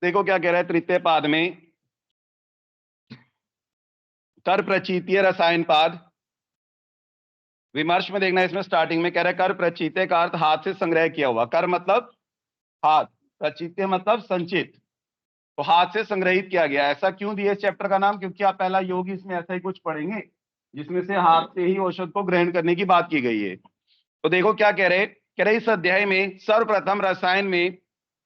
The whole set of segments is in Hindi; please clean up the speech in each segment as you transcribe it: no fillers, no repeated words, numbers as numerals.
देखो क्या कह रहा है तृतीय पाद में, कर प्रचीतीय रसायन पाद। विमर्श में देखना, इसमें स्टार्टिंग में कह रहा है कर प्रचीतीय का अर्थ हाथ से संग्रह किया हुआ, कर मतलब हाथ, प्रचीतीय मतलब संचित, तो हाथ से संग्रहित किया गया। ऐसा क्यों दिया इस चैप्टर का नाम? क्योंकि आप पहला योग इसमें ऐसा ही कुछ पढ़ेंगे जिसमें से हाथ से ही औषध को ग्रहण करने की बात की गई है। तो देखो क्या कह रहे इस अध्याय में सर्वप्रथम रसायन में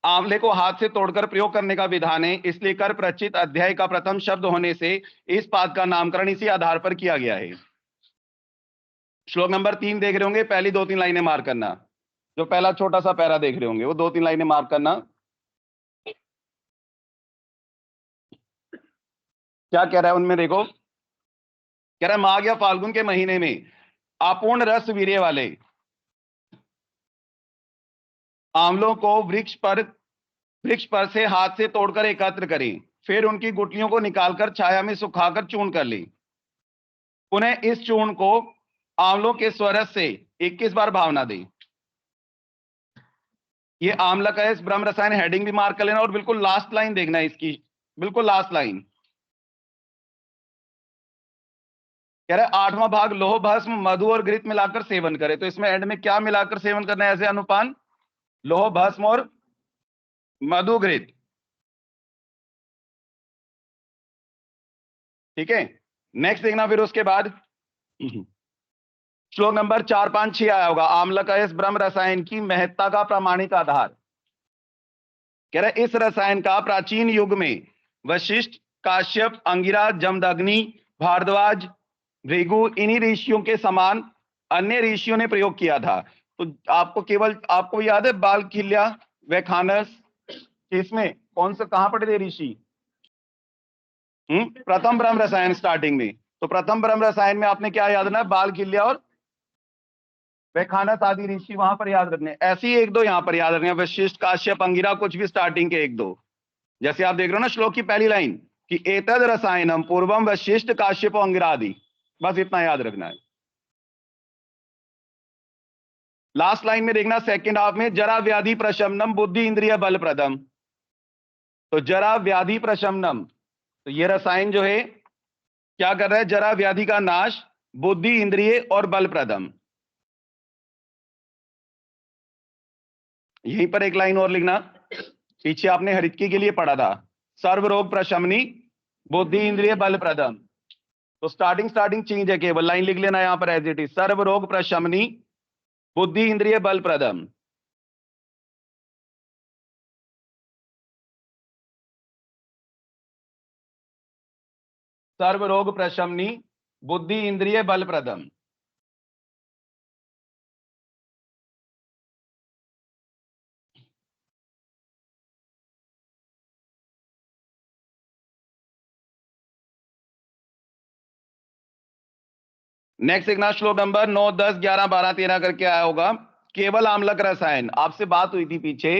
आंवले को हाथ से तोड़कर प्रयोग करने का विधान है, इसलिए कर प्रचित अध्याय का प्रथम शब्द होने से इस पाद का नामकरण इसी आधार पर किया गया है। श्लोक नंबर 3 देख रहे होंगे, पहली 2-3 लाइनें मार्क करना। जो पहला छोटा सा पैरा देख रहे होंगे वो 2-3 लाइनें मार्क करना। क्या कह रहा है उनमें देखो, कह रहा है माघ या फाल्गुन के महीने में अपूर्ण रस वीर्य वाले आंवलों को वृक्ष पर से हाथ से तोड़कर एकत्र करें, फिर उनकी गुठलियों को निकालकर छाया में सुखाकर चूर्ण कर लें। पुनः इस चूर्ण को आंवलों के स्वरस से 21 बार भावना दें। ये आंवला का इस ब्रह्म रसायन हेडिंग भी मार्क कर लेना, और बिल्कुल लास्ट लाइन देखना है इसकी, बिल्कुल लास्ट लाइन। कह रहा है 8वां भाग लोह भस्म मधु और घृत मिलाकर सेवन करे, तो इसमें एंड में क्या मिलाकर सेवन करना है? ऐसे अनुपान लोह भस्म और मधु घृत। ठीक है, नेक्स्ट देखना फिर उसके बाद श्लोक नंबर 4-5-6 आया होगा, आम्ल का इस ब्रह्म रसायन की महत्ता का प्रामाणिक आधार। कह रहे इस रसायन का प्राचीन युग में वशिष्ठ, काश्यप, अंगिरा, जमदग्नि, भारद्वाज, भृगु इन्हीं ऋषियों के समान अन्य ऋषियों ने प्रयोग किया था। तो आपको याद है बालकिल्या, वैखानस, इसमें कौन सा कहां पढ़े थे ऋषि? प्रथम ब्रह्म रसायन स्टार्टिंग में। तो प्रथम ब्रह्म रसायन में आपने क्या याद रखना है? बालकिल्या और वैखानस आदि ऋषि वहां पर याद रखने। ऐसे ही एक दो यहाँ पर याद रखने, वशिष्ठ, काश्यप, अंगिरा, कुछ भी स्टार्टिंग के एक दो। जैसे आप देख रहे हो ना श्लोक की पहली लाइन कि एतद रसायनम पूर्वम वशिष्ठ काश्यप अंगिरा आदि, बस इतना याद रखना है। लास्ट लाइन में देखना सेकंड हाफ में, जरा व्याधि प्रशमनम बुद्धि इंद्रिय बल प्रदम। तो जरा व्याधि प्रशमनम, तो ये रसायन जो है क्या कर रहा है? जरा व्याधि का नाश, बुद्धि इंद्रिय और बल प्रदम। यहीं पर एक लाइन और लिखना, पीछे आपने हरितकी के लिए पढ़ा था, सर्व रोग प्रशमनी बुद्धि इंद्रिय बल प्रदम। तो स्टार्टिंग स्टार्टिंग चेंज है, केवल लाइन लिख लेना यहां पर एज इट इज, सर्व रोग प्रशमनी बुद्धि इंद्रिय बल प्रदम। सर्व रोग प्रशमनी बुद्धि इंद्रिय बल प्रदम। नेक्स्ट देखना श्लोक नंबर 9, 10, 11, 12, 13 करके आया होगा, केवल आम्लक रसायन। आपसे बात हुई थी पीछे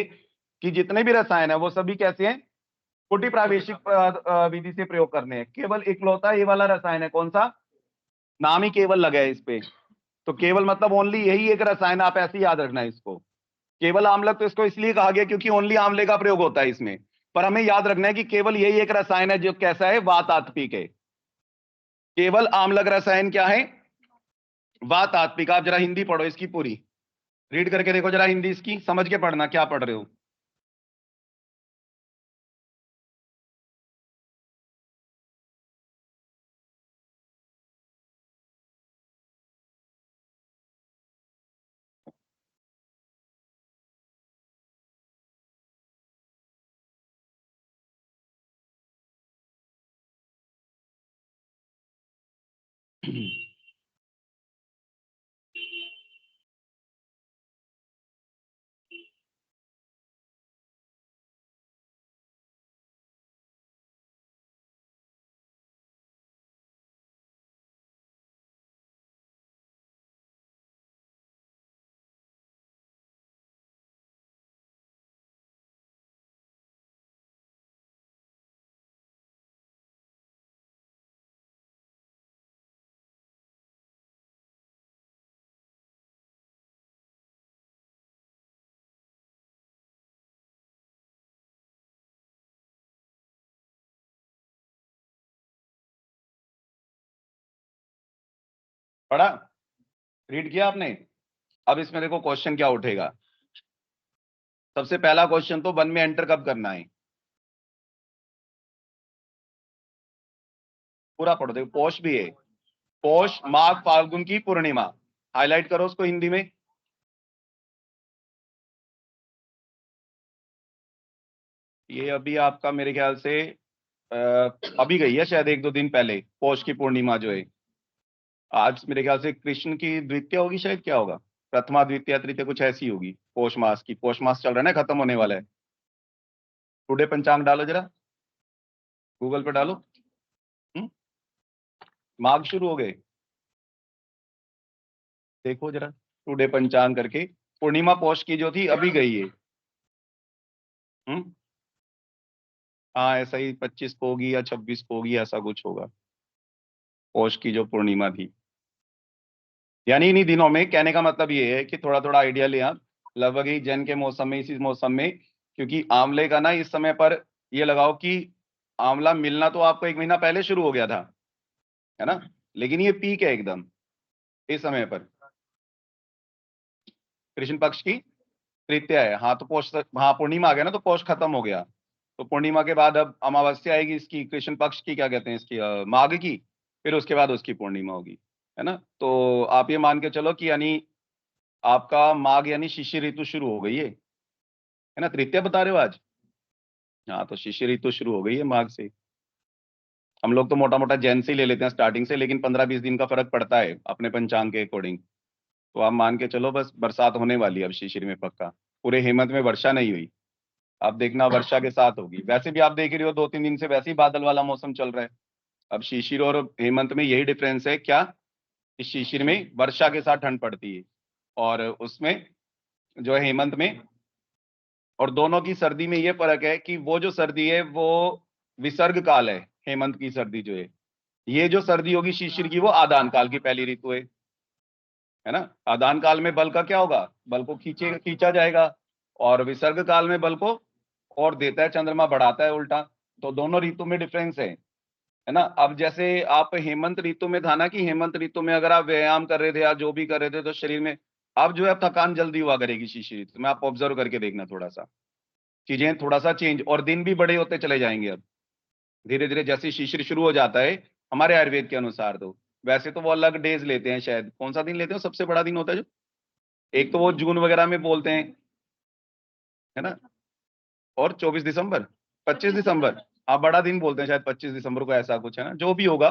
कि जितने भी रसायन है वो सभी कैसे हैं? कुटी प्रावेशिक विधि से प्रयोग करने हैं। केवल इकलौता ये वाला रसायन है, कौन सा? नाम ही केवल लगा है इस पे। तो केवल मतलब ओनली यही एक रसायन, आप ऐसे ही याद रखना है इसको। केवल आम्लक तो इसको इसलिए कहा गया क्योंकि ओनली आंवले का प्रयोग होता है इसमें, पर हमें याद रखना है कि केवल यही एक रसायन है जो कैसा है? वातात्मिक है। केवल आम्लक रसायन क्या है? वातात्मिक। आप जरा हिंदी पढ़ो इसकी पूरी, रीड करके देखो जरा हिंदी इसकी, समझ के पढ़ना क्या पढ़ रहे हो। पढ़ा, रीड किया आपने? अब इसमें देखो क्वेश्चन क्या उठेगा। सबसे पहला क्वेश्चन तो वन में एंटर कब करना है, पूरा पढ़ो। देखो पौष भी है, पौष माघ फाल्गुन की पूर्णिमा, हाईलाइट करो उसको हिंदी में। ये अभी आपका मेरे ख्याल से अभी गई है शायद, एक दो दिन पहले, पौष की पूर्णिमा जो है। आज मेरे ख्याल से कृष्ण की द्वितीया होगी शायद, क्या होगा, प्रथमा द्वितीया तृतीया कुछ ऐसी होगी पौष मास की। पौष मास चल रहा है ना, खत्म होने वाला है। टुडे पंचांग डालो जरा, गूगल पे डालो। हम्म? माघ शुरू हो गए, देखो जरा टुडे पंचांग करके। पूर्णिमा पौष की जो थी अभी गई है। हम्म? हाँ ऐसा ही 25 को होगी या 26 को होगी, ऐसा कुछ होगा पौष की जो पूर्णिमा थी। यानी इन्हीं दिनों में, कहने का मतलब ये है कि थोड़ा थोड़ा आइडिया ले आप, लगभग ही जैन के मौसम में, इसी मौसम में। क्योंकि आंवले का ना इस समय पर ये लगाओ कि आंवला मिलना तो आपको एक महीना पहले शुरू हो गया था, है ना, लेकिन ये पीक है एकदम इस समय पर। कृष्ण पक्ष की तृतीया है, हाँ तो पौष, हाँ पूर्णिमा आ गया ना, तो पौष खत्म हो गया। तो पूर्णिमा के बाद अब अमावस्या आएगी इसकी, कृष्ण पक्ष की, क्या कहते हैं इसकी, माघ की। फिर उसके बाद उसकी पूर्णिमा होगी, है ना। तो आप ये मान के चलो कि यानी आपका माघ यानी शिशिर ऋतु शुरू हो गई है ना, तृतीया बता रहे हो आज। हाँ तो शिशिर ऋतु शुरू हो गई है माघ से। हम लोग तो मोटा मोटा जैन से ही ले लेते हैं स्टार्टिंग से, लेकिन 15-20 दिन का फर्क पड़ता है अपने पंचांग के अकॉर्डिंग। तो आप मान के चलो बस बरसात होने वाली है अब शिशिर में पक्का। पूरे हेमंत में वर्षा नहीं हुई, अब देखना वर्षा के साथ होगी। वैसे भी आप देख रहे हो 2-3 दिन से वैसे ही बादल वाला मौसम चल रहा है। अब शिशिर और हेमंत में यही डिफरेंस है क्या, इस शिशिर में वर्षा के साथ ठंड पड़ती है, और उसमें जो है हेमंत में, और दोनों की सर्दी में ये फर्क है कि वो जो सर्दी है वो विसर्ग काल है, हेमंत की सर्दी जो है। ये जो सर्दी होगी शिशिर की, वो आदान काल की पहली ऋतु है ना। आदान काल में बल का क्या होगा, बल को खींचा जाएगा, और विसर्ग काल में बल को और देता है चंद्रमा, बढ़ाता है उल्टा। तो दोनों ऋतु में डिफरेंस है ना। अब जैसे आप हेमंत ऋतु में था ना, कि हेमंत ऋतु में अगर आप व्यायाम कर रहे थे या जो भी कर रहे थे तो शरीर में, अब जो है थकान जल्दी हुआ करेगी शिशिर ऋतु में। आप ऑब्जर्व करके देखना थोड़ा सा, चीजें थोड़ा सा चेंज, और दिन भी बड़े होते चले जाएंगे अब धीरे धीरे, जैसे शिशिर शुरू हो जाता है हमारे आयुर्वेद के अनुसार। तो वैसे तो वो अलग डेज लेते हैं शायद, कौन सा दिन लेते हैं, सबसे बड़ा दिन होता है जो, एक तो वो जून वगैरह में बोलते हैं, है ना, और 24 दिसंबर, 25 दिसंबर, हाँ बड़ा दिन बोलते हैं शायद 25 दिसंबर को, ऐसा कुछ है ना, जो भी होगा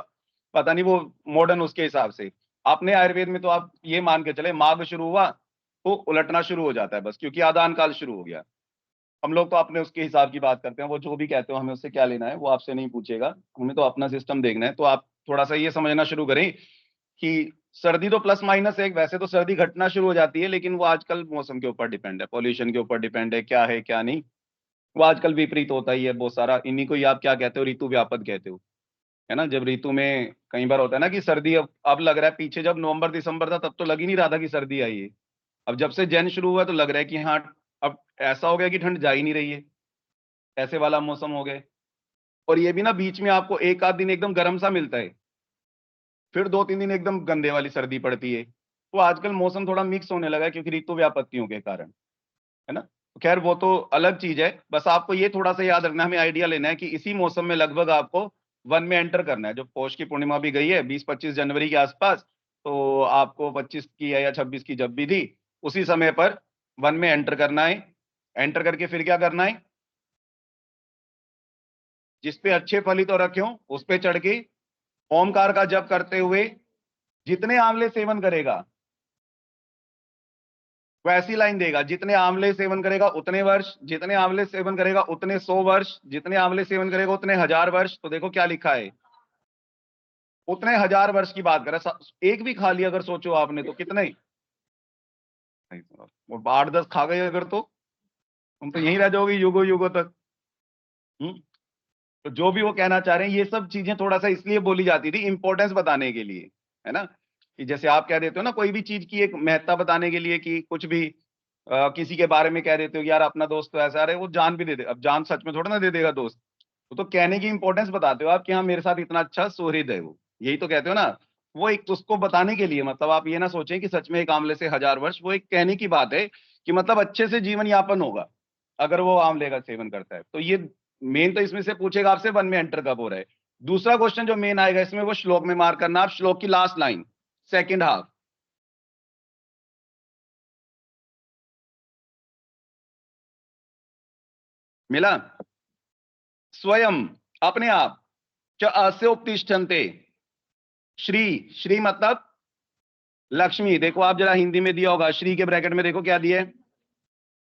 पता नहीं, वो मॉडर्न उसके हिसाब से। अपने आयुर्वेद में तो आप ये मान के चले माघ शुरू हुआ तो उलटना शुरू हो जाता है बस, क्योंकि आदान काल शुरू हो गया। हम लोग तो अपने उसके हिसाब की बात करते हैं, वो जो भी कहते हो हमें उससे क्या लेना है, वो आपसे नहीं पूछेगा, हमें तो अपना सिस्टम देखना है। तो आप थोड़ा सा ये समझना शुरू करें कि सर्दी तो प्लस माइनस है, वैसे तो सर्दी घटना शुरू हो जाती है, लेकिन वो आजकल मौसम के ऊपर डिपेंड है, पॉल्यूशन के ऊपर डिपेंड है क्या नहीं। वो आजकल विपरीत होता ही है बहुत सारा, इन्हीं को ही आप क्या कहते हो, ऋतु व्यापक कहते हो, है ना। जब ऋतु में कई बार होता है ना कि सर्दी, अब लग रहा है, पीछे जब नवंबर दिसंबर था तब तो लग ही नहीं रहा था कि सर्दी आई है। अब जब से जैन शुरू हुआ तो लग रहा है कि हाँ, अब ऐसा हो गया कि ठंड जा ही नहीं रही है, ऐसे वाला मौसम हो गए। और ये भी ना, बीच में आपको एक आध दिन एकदम गर्म सा मिलता है, फिर 2-3 दिन एकदम गंदे वाली सर्दी पड़ती है। तो आजकल मौसम थोड़ा मिक्स होने लगा है, क्योंकि ऋतु व्यापत्तियों के कारण, है ना। तो खैर वो तो अलग चीज है, बस आपको ये थोड़ा सा याद रखना, हमें आइडिया लेना है कि इसी मौसम में लगभग आपको वन में एंटर करना है। जो पौष की पूर्णिमा भी गई है 20-25 जनवरी के आसपास, तो आपको 25 की या 26 की जब भी थी, उसी समय पर वन में एंटर करना है। एंटर करके फिर क्या करना है, जिसपे अच्छे फलित तो रखे हो उस पे चढ़ के ओमकार का जप करते हुए, जितने आंवले सेवन करेगा वो ऐसी लाइन देगा, जितने आंवले सेवन करेगा उतने वर्ष, जितने आंवले सेवन करेगा उतने 100 वर्ष, जितने आंवले सेवन करेगा उतने 1000 वर्ष। तो देखो क्या लिखा है, उतने 1000 वर्ष की बात कर रहा है। एक भी खा लिया अगर सोचो आपने तो कितने, और 8-10 खा गए अगर, तो तुम तो यहीं रह जाओगे युगो युगो तक। हम्म। तो जो भी वो कहना चाह रहे हैं, ये सब चीजें थोड़ा सा इसलिए बोली जाती थी इंपॉर्टेंस बताने के लिए, है ना। कि जैसे आप कह देते हो ना कोई भी चीज की एक महत्ता बताने के लिए, कि कुछ भी किसी के बारे में कह देते हो कि यार अपना दोस्त तो ऐसा, अरे वो जान भी दे दे, अब जान सच में थोड़ा ना दे देगा दोस्त। तो कहने की इंपॉर्टेंस बताते हो आप कि हाँ मेरे साथ इतना अच्छा सुहृद है वो, यही तो कहते हो ना। वो एक उसको बताने के लिए, मतलब आप ये ना सोचें कि सच में एक आंवले से 1000 वर्ष, वो एक कहने की बात है कि मतलब अच्छे से जीवन यापन होगा अगर वो आंवले का सेवन करता है। तो ये मेन तो इसमें से पूछेगा आपसे वन में एंटर कब हो रहा है। दूसरा क्वेश्चन जो मेन आएगा इसमें वो श्लोक में मार्क करना, आप श्लोक की लास्ट लाइन सेकंड हाफ। मिला? स्वयं, अपने आप, च अस्य उपतिष्ठन्ते, श्री, श्री मतलब लक्ष्मी। देखो आप जरा हिंदी में दिया होगा, श्री के ब्रैकेट में देखो क्या दिया है,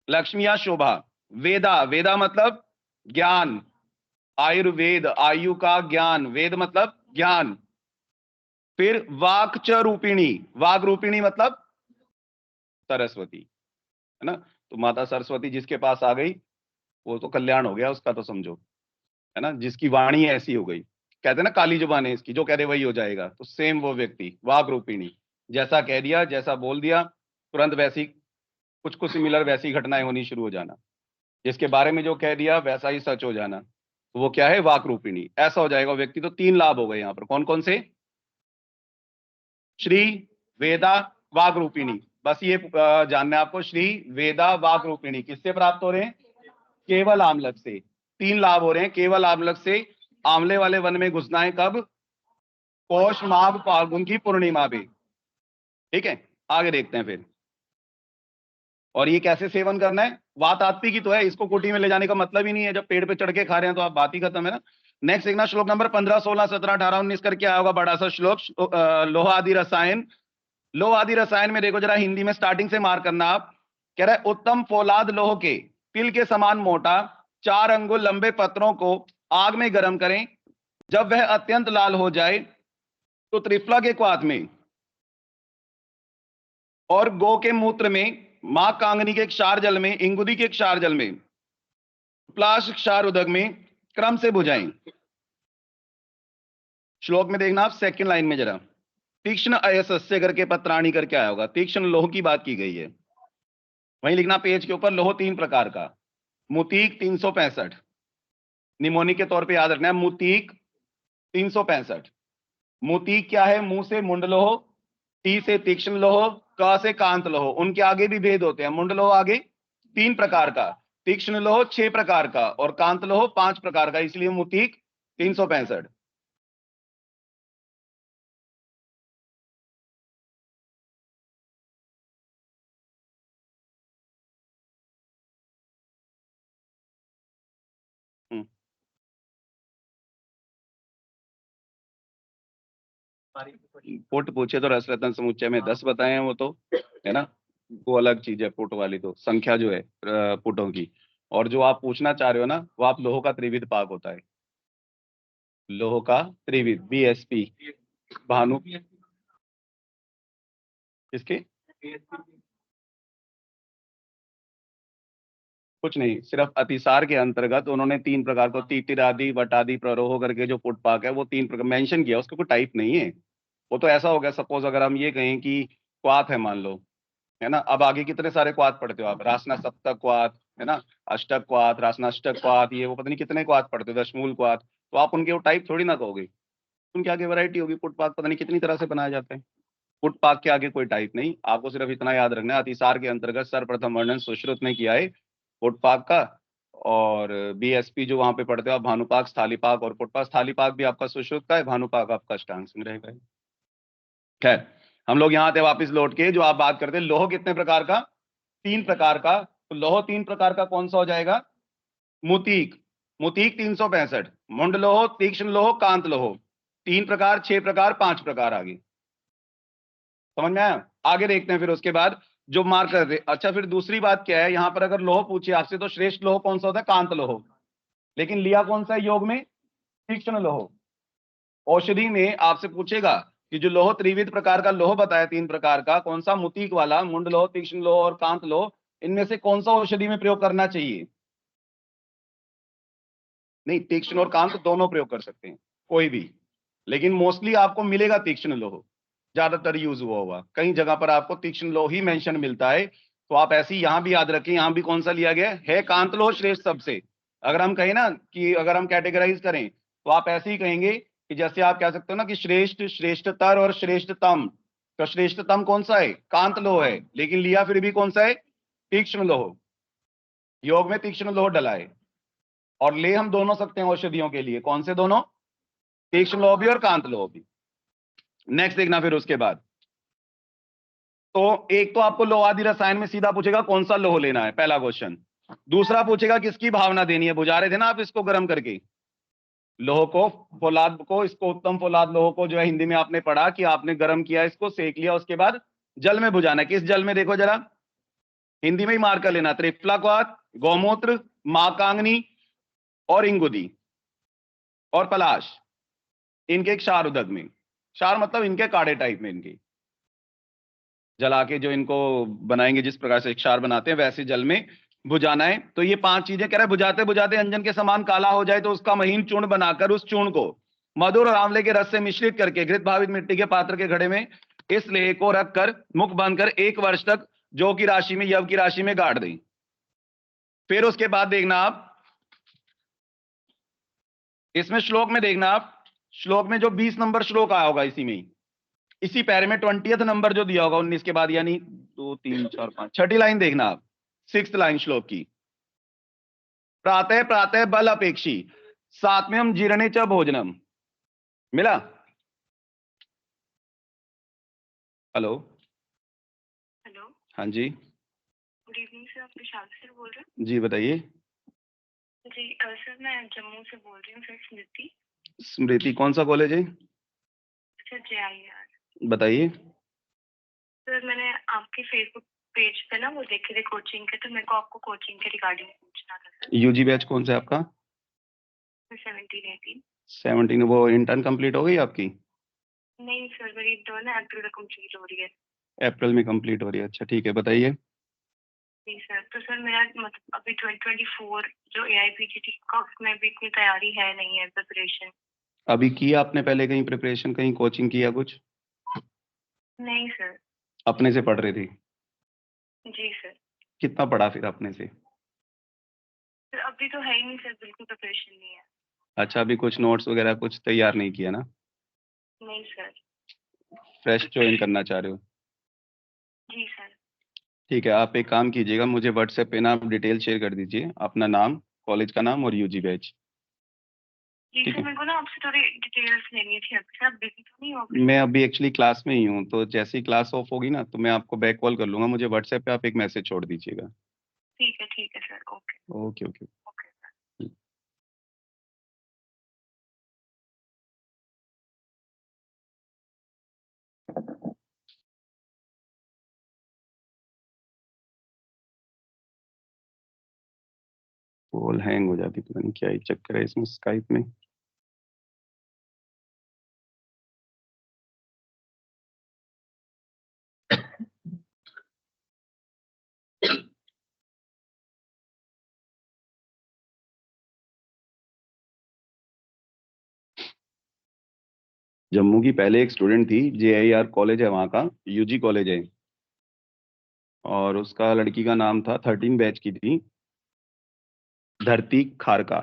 लक्ष्मी या शोभा। वेदा, वेदा मतलब ज्ञान, आयुर्वेद, आयु का ज्ञान, वेद मतलब ज्ञान। फिर वाक च रूपिणी, वाक रूपिणी मतलब सरस्वती, है ना। तो माता सरस्वती जिसके पास आ गई वो तो कल्याण हो गया उसका, तो समझो, है ना, जिसकी वाणी ऐसी हो गई, कहते हैं ना काली जुबान है इसकी, जो कह दे वही हो जाएगा। तो सेम वो व्यक्ति वाक रूपिणी, जैसा कह दिया, जैसा बोल दिया, तुरंत वैसी कुछ कुछ सिमिलर वैसी घटनाएं होनी शुरू हो जाना, जिसके बारे में जो कह दिया वैसा ही सच हो जाना। तो वो क्या है, वाक रूपिणी, ऐसा हो जाएगा व्यक्ति। तो 3 लाभ हो गए यहाँ पर, कौन कौन से, श्री, वेदा, वाग रूपिणी। बस ये जानना है आपको, श्री, वेदा, वाग रूपिणी किससे प्राप्त हो रहे हैं, केवल आमलक से। 3 लाभ हो रहे हैं केवल आमलक से। आंवले वाले वन में घुसना है कब, पौष माघ फाल्गुन की पूर्णिमा पे। ठीक है, आगे देखते हैं फिर। और ये कैसे सेवन करना है, बात आत्ती की तो है, इसको कोटी में ले जाने का मतलब ही नहीं है। जब पेड़ पे चढ़ के खा रहे हैं तो आप बात ही खत्म है ना। नेक्स्ट देखना, श्लोक नंबर 15, 16, 17, 18, 19 करके आया होगा बड़ा सा श्लोक, लोह आदि रसायन। लोह आदि रसायन में देखो जरा हिंदी में स्टार्टिंग से मार्क करना आप। कह रहा है उत्तम फौलाद लोह के, तिल के समान मोटा, 4 अंगुल लंबे पत्रों को आग में गर्म करें। जब वह अत्यंत लाल हो जाए तो त्रिफला के क्वाथ में और गो के मूत्र में, मां कांगनी के क्षार जल में, इंगुदी के क्षार जल में, प्लाश क्षार उदक में क्रम से बुझाएं। श्लोक में देखना आप सेकंड लाइन में जरा, तीक्ष्ण अयसस्य करके पत्राणी करके आया होगा, तीक्ष्ण लोह की बात की गई है। वहीं लिखना पेज के ऊपर, लोह 3 प्रकार का, मुतीक 365, निमोनिक के तौर पे याद रखना है, मुतीक 365। मुतीक क्या है, मुंह से मुंड लोह, टी से तीक्ष्ण लोह, क से कांत लोह। उनके आगे भी भेद होते हैं, मुंड लोह आगे 3 प्रकार का, तीक्ष्ण लोह 6 प्रकार का और कांत लोह 5 प्रकार का, इसलिए मुतीक 365। पुट पूछे तो रस रत्न समुच्चय में 10 बताए हैं वो तो, है ना, वो अलग चीज है पुट वाली, तो संख्या जो है पुटों की। और जो आप पूछना चाह रहे हो ना, वो आप लोह का त्रिविध पाक होता है, लोह का त्रिविध, बीएसपी। भानु किसके, कुछ नहीं, सिर्फ अतिसार के अंतर्गत उन्होंने 3 प्रकार को, तीतिरादि, वटादि, प्ररोह करके जो पुट पाक है वो 3 प्रकार मेंशन किया, उसका कोई टाइप नहीं है। वो तो ऐसा हो गया, सपोज अगर हम ये कहें कि क्वाथ है मान लो, है ना, अब आगे कितने सारे क्वाथ पढ़ते हो आप, रासना सप्तक क्वाथ, है ना, अष्टक क्वाथ, रासनाष्टक क्वाथ, ये वो पता नहीं कितने क्वाथ पढ़ते हो, दशमूल क्वाथ। तो आप उनके वो टाइप थोड़ी ना कहोगे, उनके आगे वैरायटी होगी, पुट पाक पता नहीं कितनी तरह से बनाए जाते हैं। पुट पाक के आगे कोई टाइप नहीं, आपको सिर्फ इतना याद रखना है, अतिसार के अंतर्गत सर्वप्रथम वर्णन सुश्रुत ने किया है पुट पाक का। और बीएसपी जो वहां पे पढ़ते हो आप, भानुपाक, स्थालीपाक और पुटपाक। स्थालीपाक भी आपका सुश्रुत का है, भानुपाक आपका अष्टांग संग्रह का है। खैर, हम लोग यहाँ थे वापस लौट के, जो आप बात करते हैं लोह कितने प्रकार का, 3 प्रकार का। तो लोह 3 प्रकार का कौन सा हो जाएगा, मुतीक, मुतीक 365, मुंड लोह, तीक्ष्ण लोह, कांत लोह, 3 प्रकार, 6 प्रकार, 5 प्रकार आगे, समझ में आया। आगे देखते हैं फिर उसके बाद जो मार्क करते। अच्छा, फिर दूसरी बात क्या है, यहाँ पर अगर लोह पूछे आपसे तो श्रेष्ठ लोह कौन सा होता है, कांत लोह, लेकिन लिया कौन सा है योग में, तीक्ष्ण लोह। औषधि में आपसे पूछेगा कि जो लोह त्रिविध प्रकार का लोह बताया 3 प्रकार का, कौन सा, मुतीक वाला, मुंड लोह, तीक्ष्ण लोह और कांत लोह, इनमें से कौन सा औषधि में प्रयोग करना चाहिए। नहीं, तीक्ष्ण और कांत दोनों प्रयोग कर सकते हैं, कोई भी, लेकिन मोस्टली आपको मिलेगा तीक्ष्ण लोह, ज्यादातर यूज हुआ होगा, कई जगह पर आपको तीक्ष्ण लोह ही मेंशन मिलता है। तो आप ऐसे ही यहां भी याद रखें, यहां भी कौन सा लिया गया है, कांत लोह श्रेष्ठ सबसे। अगर हम कहें ना कि अगर हम कैटेगराइज करें तो आप ऐसे ही कहेंगे कि जैसे आप कह सकते हो ना कि श्रेष्ठ, श्रेष्ठतर और श्रेष्ठतम। तो श्रेष्ठतम कौन सा है? कांत लोह है, लेकिन लिया फिर भी कौन सा है? तीक्ष्ण लोह। योग में तीक्ष्ण लोह डला है, और ले हम दोनों सकते हैं औषधियों के लिए। कौन से दोनों? तीक्ष्ण लोह भी और कांत लोह भी। नेक्स्ट देखना फिर उसके बाद। तो एक तो आपको लोह आदि रसायन में सीधा पूछेगा कौन सा लोह लेना है, पहला क्वेश्चन। दूसरा पूछेगा किसकी भावना देनी है, बुझा रहे थे ना आप इसको गर्म करके। लोह को, फौलाद को, इसको उत्तम फौलाद लोह को जो है हिंदी में आपने पढ़ा कि आपने गर्म किया, इसको सेक लिया, उसके बाद जल में बुझाना है। किस जल में? देखो जरा, हिंदी में ही मार कर लेना। त्रिफलाक्वाथ, गौमूत्र, माकांगनी और इंगुदी और पलाश, इनके एक क्षार उदक में। क्षार मतलब इनके काढ़े टाइप में, इनके जला के जो इनको बनाएंगे, जिस प्रकार से क्षार बनाते हैं वैसे जल में बुझाना है। तो ये 5 चीजें कह रहा है। बुझाते बुझाते अंजन के समान काला हो जाए तो उसका महीन चूर्ण बनाकर उस चूर्ण को मधुर और आंवले के रस से मिश्रित करके घृत भावित मिट्टी के पात्र के घड़े में इस लेह को रखकर मुख बंद कर 1 वर्ष तक जौ की राशि में, यव की राशि में गाड़ दें। फिर उसके बाद देखना आप इसमें श्लोक में, देखना आप श्लोक में जो 20 नंबर श्लोक आया होगा, इसी में ही, इसी पैरे में 20th नंबर जो दिया होगा 19 के बाद, यानी 2 3 4 5 छठी लाइन देखना आप, 6th लाइन श्लोक की। प्रातः प्रातः बल अपेक्षी सात्म्यम जीर्णे च भोजनम। मिला? हेलो? हेलो, हाँ जी। गुड इवनिंग सर, आप विशाल सर बोल रहे हैं? जी बताइए। जी सर, मैं जम्मू से बोल रही हूँ सर, स्मृति। स्मृति कौन सा कॉलेज है? Sir JIR। बताइए। सर मैंने आपके फेसबुक पेज पे ना वो देखे थे कोचिंग के, तो मेरे को आपको कोचिंग के रिगार्डिंग पूछना था सर। यूजी बैच कौन सा है आपका? 17-18। 17। वो इंटर्न कंप्लीट हो गई आपकी? नहीं सर, मेरी तो ना अप्रैल में कंप्लीट हो रही है। अप्रैल में कंप्लीट हो रही है, अच्छा ठीक है, बताइए। जी सर, तो सर मेरा मतलब अभी 2024 जो AIPGT का, उसमें भी इतनी तैयारी है नहीं है, प्रिपरेशन। अभी किया आपने पहले कहीं प्रिपरेशन, कहीं कोचिंग किया कुछ? नहीं सर। अपने से पढ़ रहे थे? जी सर। कितना पढ़ा फिर अपने से? सर अभी तो है ही नहीं सर, बिल्कुल प्रिपरेशन नहीं है। अच्छा, अभी कुछ नोट्स वगैरह कुछ तैयार नहीं किया ना? नहीं सर। फ्रेश ज्वाइन करना चाह रहे हो? जी सर। ठीक है, आप एक काम कीजिएगा, मुझे व्हाट्सएप पे ना आप डिटेल शेयर कर दीजिए, अपना नाम, कॉलेज का नाम और यूजी बैच। जी ठीक सर, है। मेरे को ना आपसे थोड़ी डिटेल्स लेनी थी। अभी सर आप बिजी तो नहीं हो गए? मैं अभी एक्चुअली क्लास में ही हूँ, तो जैसे ही क्लास ऑफ होगी ना तो मैं आपको बैक कॉल कर लूंगा, मुझे व्हाट्सएप पे आप एक मैसेज छोड़ दीजिएगा। ठीक है sir. Okay. Okay okay. Okay sir. Call hang हो जाती, पता नहीं क्या ही चक्कर है इसमें स्काइप में। जम्मू की पहले एक स्टूडेंट थी, JIR कॉलेज है वहाँ का, यूजी कॉलेज है, और उसका, लड़की का नाम था, 13 बैच की थी, धरती खारका।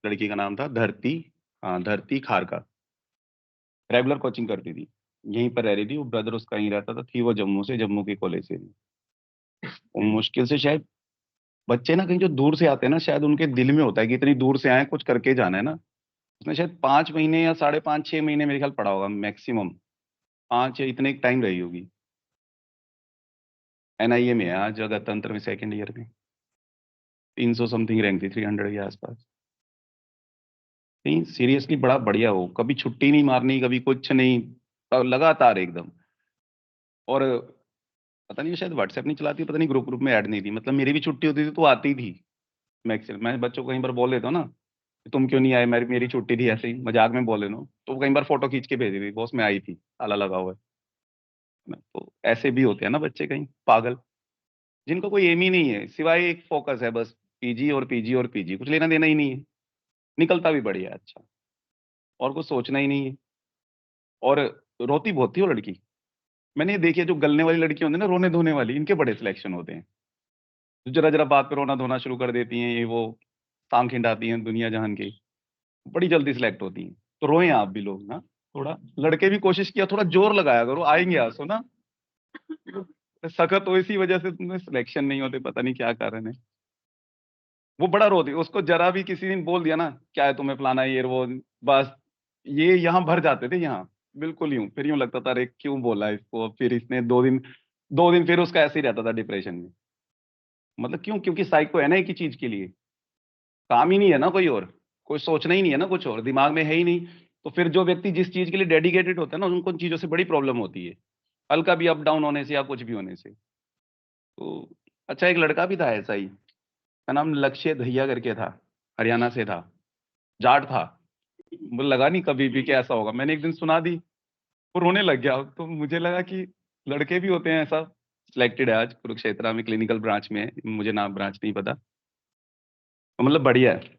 लड़की का नाम था धरती, हाँ धरती खारका। रेगुलर कोचिंग करती थी, यहीं पर रह रही थी, वो ब्रदर उसका यहीं रहता था, थी वो जम्मू से, जम्मू के कॉलेज से थी। वो मुश्किल से शायद, बच्चे ना कहीं जो दूर से आते हैं ना, शायद उनके दिल में होता है कि इतनी दूर से आए, कुछ करके जाना है ना। उसने शायद 5 महीने या 5.5 6 महीने मेरे ख्याल पढ़ा होगा मैक्सिमम, 5 या इतने टाइम रही होगी। NIA में है आज, गणतंत्र में 2nd ईयर में, 300 समथिंग रैंक थी, 300 के आसपास। नहीं सीरियसली बड़ा बढ़िया हो, कभी छुट्टी नहीं मारनी, कभी कुछ नहीं, लगातार एकदम। और पता नहीं शायद व्हाट्सएप नहीं चलाती, पता नहीं ग्रुप ग्रुप में ऐड नहीं थी, मतलब मेरी भी छुट्टी होती थी तो आती थी। मैक्सिमम मैं बच्चों को कहीं बार बोल देता हूँ ना, तुम क्यों नहीं आए, मेरी मेरी छुट्टी थी, ऐसे ही मजाक में बोल लेना, तो वो कई बार फोटो खींच के भेज दी, बॉस में आई थी, ताला लगा हुआ है ना। तो ऐसे भी होते हैं ना बच्चे कहीं पागल, जिनको कोई एम ही नहीं है, सिवाय एक फोकस है बस, पीजी और पीजी और पीजी, कुछ लेना देना ही नहीं है। निकलता भी बढ़िया है, अच्छा, और कुछ सोचना ही नहीं है। और रोती बहुत थी वो लड़की, मैंने ये देखी है, जो गलने वाली लड़की होती है ना, रोने धोने वाली, इनके बड़े सिलेक्शन होते हैं। जो जरा जरा बात पे रोना धोना शुरू कर देती हैं, ये वो टांग खिंडाती हैं दुनिया जहान की, बड़ी जल्दी सिलेक्ट होती हैं। तो रोए आप भी लोग ना, थोड़ा लड़के भी कोशिश किया, थोड़ा जोर लगाया करो, आएंगे आंसू ना। सखत हो इसी वजह से तुम्हें सिलेक्शन नहीं होते, पता नहीं क्या कारण है। वो बड़ा रोती, उसको जरा भी किसी ने बोल दिया ना क्या है तुम्हें फलाना ये वो, बस ये यहाँ भर जाते थे यहाँ, बिल्कुल यूं, फिर यूं लगता था अरे क्यों बोला इसको, फिर इसने 2 दिन फिर उसका ऐसे ही रहता था डिप्रेशन में। मतलब क्यों? क्योंकि साइको है ना एक ही चीज के लिए, काम ही नहीं है ना कोई और, कोई सोचना ही नहीं है ना कुछ और, दिमाग में है ही नहीं। तो फिर जो व्यक्ति जिस चीज के लिए डेडिकेटेड होता है ना, उनको उन चीजों से बड़ी प्रॉब्लम होती है, हल्का भी अप डाउन होने से या कुछ भी होने से। तो अच्छा, एक लड़का भी था ऐसा ही, का नाम लक्ष्य दहिया करके था, हरियाणा से था, जाट था। मुझे लगा नहीं कभी भी कि ऐसा होगा, मैंने एक दिन सुना दी, वो रोने लग गया। तो मुझे लगा कि लड़के भी होते हैं ऐसा। सिलेक्टेड है आज कुरुक्षेत्र में, क्लिनिकल ब्रांच में है, मुझे नाम ब्रांच नहीं पता, तो मतलब बढ़िया है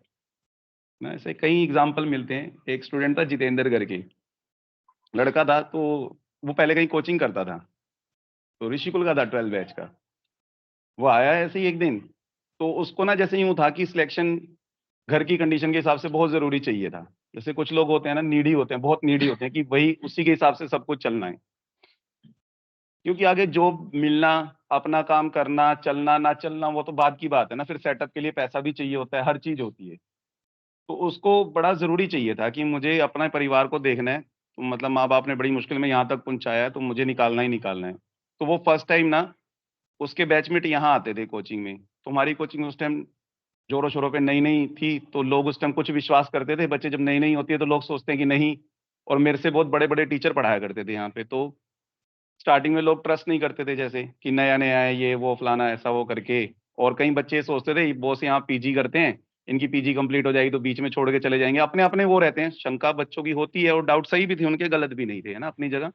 ना। ऐसे कई एग्जाम्पल मिलते हैं। एक स्टूडेंट था जितेंद्र करके, लड़का था, तो वो पहले कहीं कोचिंग करता था, तो ऋषिकुल का था 12 बैच का। वो आया ऐसे ही एक दिन, तो उसको ना जैसे यूं था कि सिलेक्शन घर की कंडीशन के हिसाब से बहुत जरूरी चाहिए था। जैसे कुछ लोग होते हैं ना, नीडी होते हैं, बहुत नीडी होते हैं कि वही उसी के हिसाब से सब कुछ चलना है, क्योंकि आगे जॉब मिलना, अपना काम करना, चलना ना चलना वो तो बाद की बात है ना, फिर सेटअप के लिए पैसा भी चाहिए होता है, हर चीज होती है। तो उसको बड़ा ज़रूरी चाहिए था कि मुझे अपने परिवार को देखना है, तो मतलब माँ-बाप ने बड़ी मुश्किल में यहाँ तक पहुँचाया है, तो मुझे निकालना ही निकालना है। तो वो फर्स्ट टाइम ना, उसके बैचमेट यहाँ आते थे कोचिंग में, तो हमारी कोचिंग उस टाइम ज़ोरों-शोरों पे नई-नई थी, तो लोग उस टाइम कुछ विश्वास करते थे। बच्चे जब नई-नई होती है तो लोग सोचते हैं कि नहीं, और मेरे से बहुत बड़े-बड़े टीचर पढ़ाया करते थे यहाँ पे, तो स्टार्टिंग में लोग ट्रस्ट नहीं करते थे, जैसे कि नया-नया है ये वो फलाना ऐसा वो करके। और कई बच्चे ये सोचते थे बॉस यहाँ पीजी करते हैं, इनकी पीजी कंप्लीट हो जाएगी तो बीच में छोड़ के चले जाएँगे। अपने-अपने वो रहते हैं, शंका बच्चों की होती है, और डाउट सही भी थे उनके, गलत भी नहीं थे, है ना अपनी जगह।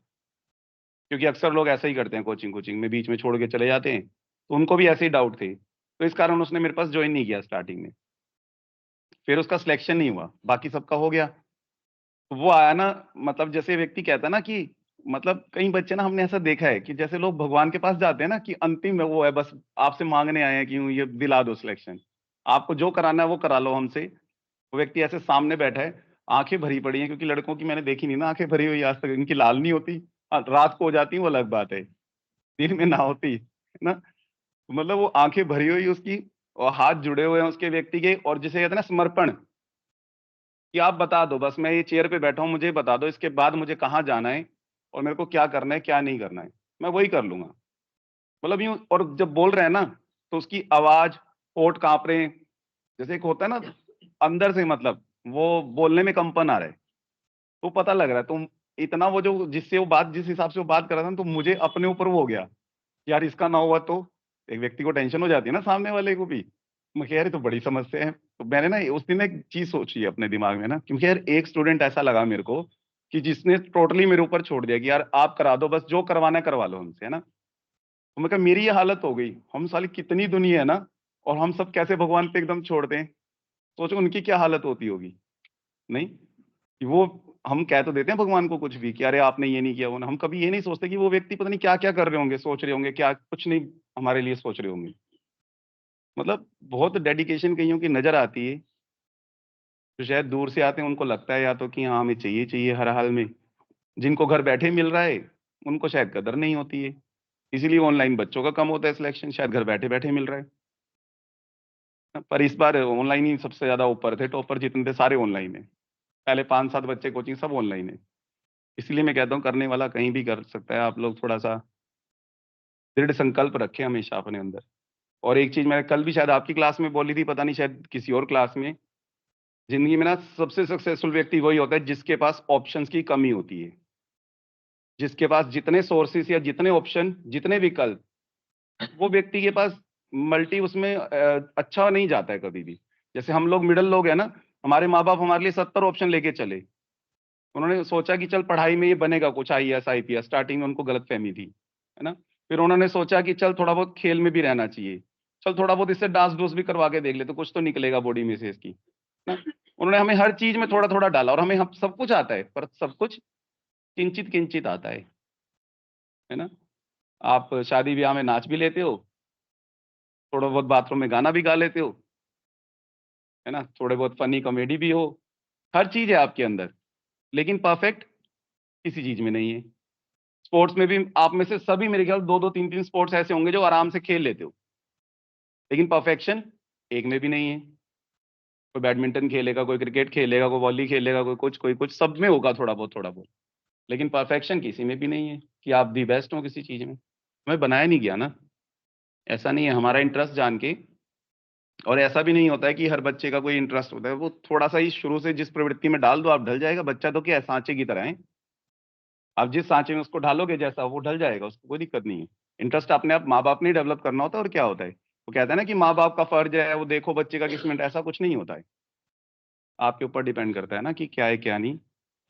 क्योंकि अक्सर लोग ऐसा ही करते हैं, कोचिंग में बीच में छोड़ के चले जाते हैं, तो उनको भी ऐसे ही डाउट थे। तो इस कारण उसने मेरे पास जॉइन नहीं किया स्टार्टिंग में। फिर उसका सिलेक्शन नहीं हुआ, बाकी सबका हो गया। तो वो आया ना, मतलब जैसे व्यक्ति कहता है ना कि मतलब कई बच्चे ना, हमने ऐसा देखा है कि जैसे लोग भगवान के पास जाते हैं ना कि अंतिम में वो है, बस आपसे मांगने आए हैं कि यूँ ये दिला दो सिलेक्शन, आपको जो कराना है वो करा लो हमसे। वो व्यक्ति ऐसे सामने बैठा है, आंखें भरी पड़ी हैं, क्योंकि लड़कों की मैंने देखी नहीं ना आंखें भरी हुई आज तक, इनकी लाल नहीं होती। रात को हो जाती वो अलग बात है, दिन में ना होती, है ना। तो मतलब वो आंखें भरी हुई उसकी, और हाथ जुड़े हुए हैं उसके व्यक्ति के, और जिसे कहते हैं ना समर्पण, कि आप बता दो बस, मैं ये चेयर पे बैठा हूँ, मुझे बता दो इसके बाद मुझे कहाँ जाना है, और मेरे को क्या करना है, क्या नहीं करना है, मैं वही कर लूँगा। मतलब यूँ, और जब बोल रहे हैं ना, तो उसकी आवाज़, होंठ काँप रहे हैं, जैसे एक होता है ना अंदर से, मतलब वो बोलने में कंपन आ रहा है, तो पता लग रहा है। तो इतना वो जो जिससे वो बात, जिस हिसाब से वो बात कर रहा था ना, तो मुझे अपने ऊपर वो हो गया, यार इसका ना हुआ तो। एक व्यक्ति को टेंशन हो जाती है ना, सामने वाले को भी। मैं कह यार ये तो बड़ी समस्या है। तो मैंने ना उस दिन एक चीज़ सोची है अपने दिमाग में ना, क्योंकि यार एक स्टूडेंट ऐसा लगा मेरे को कि जिसने टोटली मेरे ऊपर छोड़ दिया कि यार आप करा दो, बस जो करवाना है करवा लो हमसे, है ना। तो मैं कहा मेरी ये हालत हो गई, हम साली कितनी दुनिया है ना, और हम सब कैसे भगवान पे एकदम छोड़ दें। सोचो उनकी क्या हालत होती होगी, नहीं? कि वो, हम कह तो देते हैं भगवान को कुछ भी कि अरे आपने ये नहीं किया, वो हम कभी ये नहीं सोचते कि वो व्यक्ति पता नहीं क्या-क्या कर रहे होंगे, सोच रहे होंगे, क्या कुछ नहीं हमारे लिए सोच रहे होंगे। मतलब बहुत डेडिकेशन कइयों की नज़र आती है, जो शायद दूर से आते हैं उनको लगता है या तो कि हाँ, हमें चाहिए चाहिए हर हाल में। जिनको घर बैठे मिल रहा है, उनको शायद कदर नहीं होती है। इसीलिए ऑनलाइन बच्चों का कम होता है सिलेक्शन, शायद घर बैठे-बैठे मिल रहा है। पर इस बार ऑनलाइन ही सबसे ज़्यादा ऊपर थे, टॉपर जितने थे सारे ऑनलाइन है। पहले 5-7 बच्चे कोचिंग सब ऑनलाइन है। इसलिए मैं कहता हूँ करने वाला कहीं भी कर सकता है, आप लोग थोड़ा-सा दृढ़ संकल्प रखें हमेशा अपने अंदर। और एक चीज़ मैंने कल भी शायद आपकी क्लास में बोली थी, पता नहीं शायद किसी और क्लास में, ज़िंदगी में ना सबसे सक्सेसफुल व्यक्ति वही होता है जिसके पास ऑप्शंस की कमी होती है। जिसके पास जितने सोर्सेज़ या जितने ऑप्शन, जितने विकल्प, वो व्यक्ति के पास मल्टी उसमें अच्छा नहीं जाता है कभी भी। जैसे हम लोग मिडल लोग हैं ना, हमारे माँ-बाप हमारे लिए 70 ऑप्शन लेके चले। उन्होंने सोचा कि चल पढ़ाई में ये बनेगा कुछ, आईएएस, आईपीएस, स्टार्टिंग में उनको गलतफ़हमी थी, है ना? फिर उन्होंने सोचा कि चल थोड़ा बहुत खेल में भी रहना चाहिए। चल थोड़ा बहुत इससे डांस-डूस भी करवा के देख ले, तो कुछ तो निकलेगा बॉडी में से इसकी, है ना? उन्होंने हमें हर चीज़ में थोड़ा-थोड़ा डाला, और हमें हम सब कुछ आता है, पर सब कुछ किंचित-किंचित आता है ना? आप शादी-ब्याह में नाच भी लेते हो, थोड़ा बहुत बाथरूम में गाना भी गा लेते हो, है ना? थोड़े बहुत फ़नी कॉमेडी भी हो, हर चीज़ है आपके अंदर। लेकिन परफेक्ट किसी चीज में नहीं है। स्पोर्ट्स में भी आप में से सभी मेरे ख्याल 2-2 3-3 स्पोर्ट्स ऐसे होंगे जो आराम से खेल लेते हो, लेकिन परफेक्शन एक में भी नहीं है। कोई बैडमिंटन खेलेगा, कोई क्रिकेट खेलेगा, कोई वॉली खेलेगा, कोई कुछ, सब में होगा थोड़ा बहुत, लेकिन परफेक्शन किसी में भी नहीं है कि आप दी बेस्ट हो किसी चीज में। हमें बनाया नहीं गया ना, ऐसा नहीं है। हमारा इंटरेस्ट जान के, और ऐसा भी नहीं होता है कि हर बच्चे का कोई इंटरेस्ट होता है, वो थोड़ा सा ही शुरू से जिस प्रवृत्ति में डाल दो आप ढल जाएगा। बच्चा तो क्या है, सांचे की तरह है, आप जिस सांचे में उसको ढालोगे जैसा वो ढल जाएगा, उसको कोई दिक्कत नहीं है। इंटरेस्ट अपने आप माँ बाप ने डेवलप करना होता है। और क्या होता है, वो कहता है ना कि माँ बाप का फर्ज है वो देखो बच्चे का किस मिनट, ऐसा कुछ नहीं होता है। आपके ऊपर डिपेंड करता है ना कि क्या है क्या नहीं।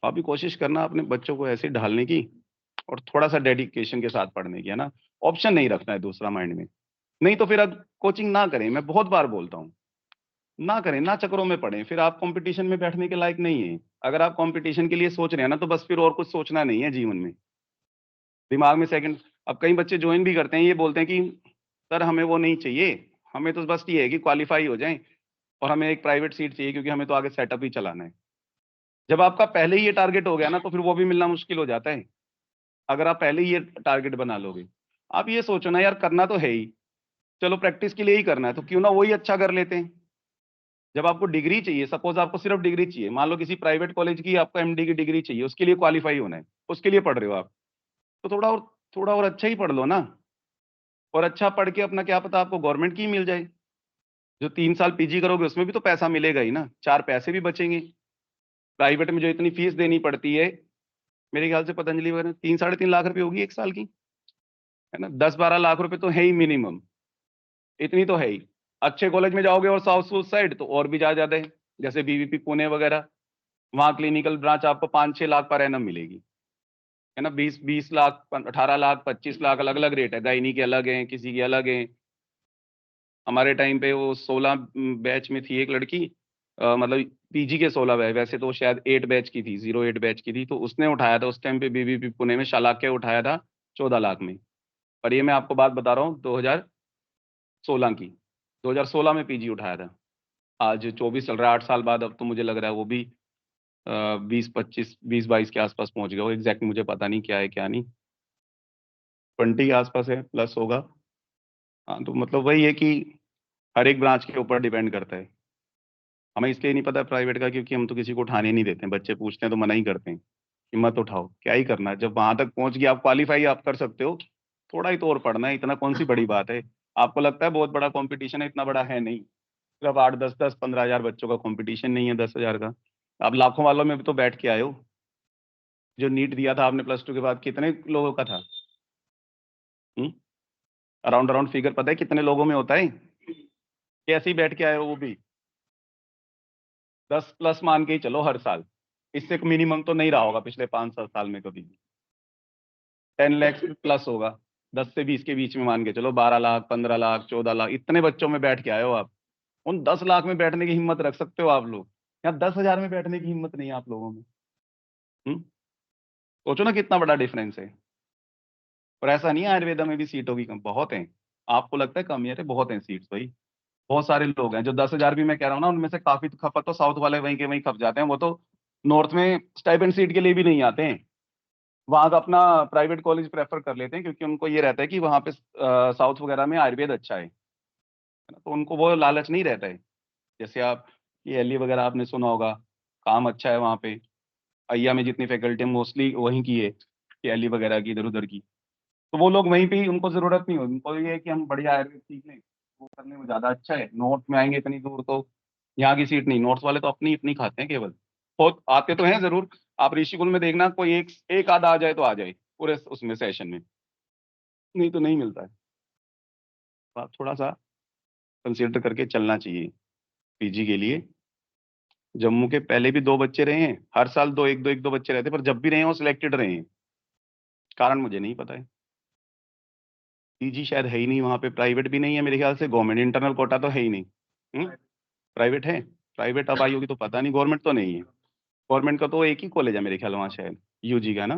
आप भी कोशिश करना अपने बच्चों को ऐसे ढालने की, और थोड़ा सा डेडिकेशन के साथ पढ़ने की, है ना। ऑप्शन नहीं रखना है दूसरा माइंड में। नहीं तो फिर अब कोचिंग ना करें, मैं बहुत बार बोलता हूँ, ना करें, ना चक्करों में पड़े, फिर आप कंपटीशन में बैठने के लायक नहीं है। अगर आप कंपटीशन के लिए सोच रहे हैं ना, तो बस फिर और कुछ सोचना नहीं है जीवन में। दिमाग में सेकंड, अब कई बच्चे ज्वाइन भी करते हैं, ये बोलते हैं कि सर हमें वो नहीं चाहिए, हमें तो बस ये है कि क्वालिफाई हो जाएं, और हमें एक प्राइवेट सीट चाहिए क्योंकि हमें तो आगे सेटअप ही चलाना है। जब आपका पहले ही ये टारगेट हो गया ना, तो फिर वो भी मिलना मुश्किल हो जाता है। अगर आप पहले ही ये टारगेट बना लोगे, आप ये सोचो ना यार, करना तो है ही, चलो प्रैक्टिस के लिए ही करना है, तो क्यों ना वही अच्छा कर लेते हैं। जब आपको डिग्री चाहिए, सपोज आपको सिर्फ डिग्री चाहिए, मान लो किसी प्राइवेट कॉलेज की आपको एमडी की डिग्री चाहिए, उसके लिए क्वालिफाई होना है, उसके लिए पढ़ रहे हो आप, तो थोड़ा और अच्छा ही पढ़ लो ना। और अच्छा पढ़ के अपना, क्या पता आपको गवर्नमेंट की ही मिल जाए। जो 3 साल पीजी करोगे उसमें भी तो पैसा मिलेगा ही ना, 4 पैसे भी बचेंगे। प्राइवेट में जो इतनी फीस देनी पड़ती है, मेरे ख्याल से पतंजलि वगैरह 3-3.5 लाख रुपए होगी एक साल की, है ना। 10-12 लाख रुपए तो है ही मिनिमम, इतनी तो है ही। अच्छे कॉलेज में जाओगे और साउथ साउथ साइड तो और भी ज्यादा है, जैसे बीवीपी पुणे वगैरह, वहाँ क्लिनिकल ब्रांच आपको 5-6 लाख पर एनम मिलेगी, है ना। 20-20 लाख, 18 लाख, 25 लाख, अलग अलग रेट है, गायनी के अलग हैं, किसी के अलग हैं। हमारे टाइम पे वो 16 बैच में थी एक लड़की, मतलब पीजी के 16 बैच, वैसे तो शायद 8 बैच की थी, 08 बैच की थी, तो उसने उठाया था उस टाइम पे बीबीपी पुणे में, शालाक्य उठाया था 14 लाख में। और ये मैं आपको बात बता रहा हूँ 2016 की, 2016 में पीजी उठाया था। आज 24 चल रहा है, 8 साल बाद, अब तो मुझे लग रहा है वो भी 20-25, 20-22 के आसपास पहुंच गया। वो एग्जैक्ट मुझे पता नहीं क्या है क्या नहीं, 20 के आसपास है, प्लस होगा। हाँ, तो मतलब वही है कि हर एक ब्रांच के ऊपर डिपेंड करता है। हमें इसलिए नहीं पता प्राइवेट का, क्योंकि हम तो किसी को उठाने नहीं देते हैं। बच्चे पूछते हैं तो मना ही करते हैं कि मत उठाओ, क्या ही करना है, जब वहां तक पहुंच गया आप, क्वालिफाई आप कर सकते हो, थोड़ा ही तो और पढ़ना है, इतना कौन सी बड़ी बात है। आपको लगता है बहुत बड़ा कंपटीशन है, इतना बड़ा है नहीं। सिर्फ 8-10-15 हजार बच्चों का कंपटीशन नहीं है, 10 हजार का। आप लाखों वालों में भी तो बैठ के आए हो। जो नीट दिया था आपने +2 के बाद, कितने लोगों का था? अराउंड अराउंड फिगर पता है कितने लोगों में होता है? कैसे ही बैठ के आए हो वो भी? 10+ मान के ही चलो हर साल, इससे मिनिमम तो नहीं रहा होगा पिछले 5-7 साल में कभी भी। 10 लाख प्लस होगा, 10 से 20 के बीच में मान के चलो, 12 लाख, 15 लाख, 14 लाख, इतने बच्चों में बैठ के आए हो आप। उन 10 लाख में बैठने की हिम्मत रख सकते हो आप लोग, यहाँ 10 हजार में बैठने की हिम्मत नहीं है आप लोगों में। हम्म सोचो ना कितना बड़ा डिफरेंस है। और ऐसा नहीं है आयुर्वेदा में भी सीटों की कम बहुत है। आपको लगता है कम है? अरे बहुत है सीट्स भाई, बहुत सारे लोग हैं। जो 10 हजार भी मैं कह रहा हूँ ना, उनमें से काफी तो खपत तो साउथ वाले वहीं के वहीं खप जाते हैं, वो तो नॉर्थ में स्टाइपेंड सीट के लिए भी नहीं आते हैं। वहाँ का अपना प्राइवेट कॉलेज प्रेफर कर लेते हैं, क्योंकि उनको ये रहता है कि वहाँ पे साउथ वगैरह में आयुर्वेद अच्छा है ना, तो उनको वो लालच नहीं रहता है। जैसे आप ये एलई वगैरह आपने सुना होगा, काम अच्छा है वहाँ पे। अय्या में जितनी फैकल्टी मोस्टली वहीं की है, कि एलई वगैरह की, इधर उधर की। तो वो लोग वहीं पे ही, उनको जरूरत नहीं होती, उनको ये है कि हम बढ़िया आयुर्वेद सीख लें, वो करने में ज्यादा अच्छा है। नॉर्थ में आएंगे इतनी दूर तो यहाँ की सीट नहीं, नॉर्थ वाले तो अपनी अपनी खाते हैं केवल। बहुत आते तो हैं जरूर, आप ऋषिकुल में देखना, कोई एक एक आधा आ जाए तो आ जाए पूरे उसमें सेशन में, नहीं तो नहीं मिलता है। तो आप थोड़ा सा कंसिडर करके चलना चाहिए पीजी के लिए। जम्मू के पहले भी 2 बच्चे रहे हैं, हर साल एक दो बच्चे रहते, पर जब भी रहे हैं वो सिलेक्टेड रहे हैं। कारण मुझे नहीं पता है। पीजी शायद है ही नहीं वहाँ पे, प्राइवेट भी नहीं है मेरे ख्याल से, गवर्नमेंट इंटरनल कोटा तो है ही नहीं। प्राइवेट है? प्राइवेट अब आई होगी तो पता नहीं, गवर्नमेंट तो नहीं है। गवर्नमेंट का तो एक ही कॉलेज है मेरे ख्याल वहाँ शायद, यूजी का ना।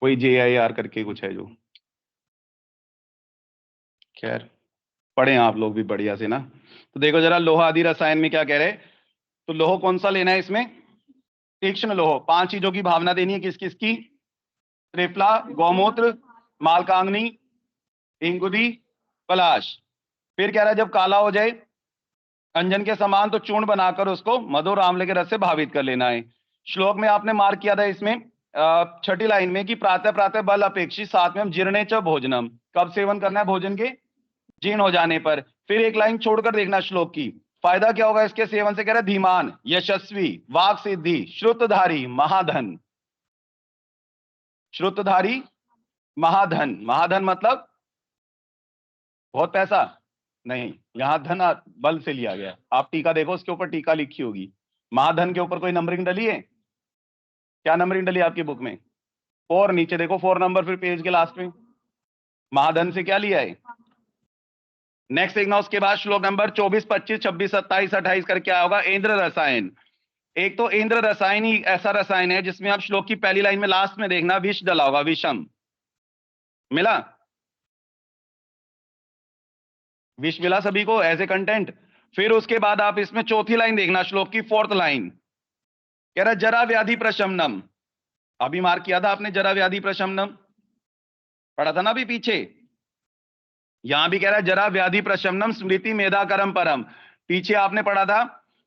वही JIR करके कुछ है जो। खैर, पढ़े आप लोग भी बढ़िया से ना। तो देखो जरा, लोहा आदि रसायन में क्या कह रहे हैं, तो लोहा कौन सा लेना है इसमें? तीक्ष्ण लोह, 5 चीजों की भावना देनी है, किस किस की? त्रिफला, गौमूत्र, मालकांगनी, इंगुदी, पलाश। फिर कह रहा है जब काला हो जाए अंजन के समान तो चूर्ण बनाकर उसको मधुर आंवले के रस से भावित कर लेना है। श्लोक में आपने मार्क किया था इसमें 6ठी लाइन में कि प्रातः प्रातः बल अपेक्षी साथ में हम जीर्णे च भोजनम, कब सेवन करना है भोजन के? जीर्ण हो जाने पर। फिर एक लाइन छोड़कर देखना श्लोक की, फायदा क्या होगा इसके सेवन से? कह रहा है धीमान, यशस्वी, वाक सिद्धि, श्रुतधारी, महाधन। श्रुतधारी, महाधन। महाधन मतलब बहुत पैसा नहीं, यहां धन बल से लिया गया। आप टीका देखो, उसके ऊपर टीका लिखी होगी, महाधन के ऊपर कोई नंबरिंग डली है? क्या नंबरिंग डली आपकी बुक में? 4, नीचे देखो 4 नंबर, फिर पेज के लास्ट में महाधन से क्या लिया है। नेक्स्ट देखना, उसके बाद श्लोक नंबर 24, 25, 26, 27, 28 करके आया होगा इंद्र रसायन। एक तो इंद्र रसायन ही ऐसा रसायन है जिसमें आप श्लोक की पहली लाइन में लास्ट में देखना विष डला होगा, विषम। मिला? विष मिला सभी को एज ए कंटेंट। फिर उसके बाद आप इसमें चौथी लाइन देखना, श्लोक की 4th लाइन, कह रहा जरा व्याधि प्रशमनम। अभी मार्क किया था आपने, जरा व्याधि प्रशमनम पढ़ा था ना अभी पीछे। यहां भी कह रहा है जरा व्याधि प्रशमनम स्मृति मेधा करम परम। पीछे आपने पढ़ा था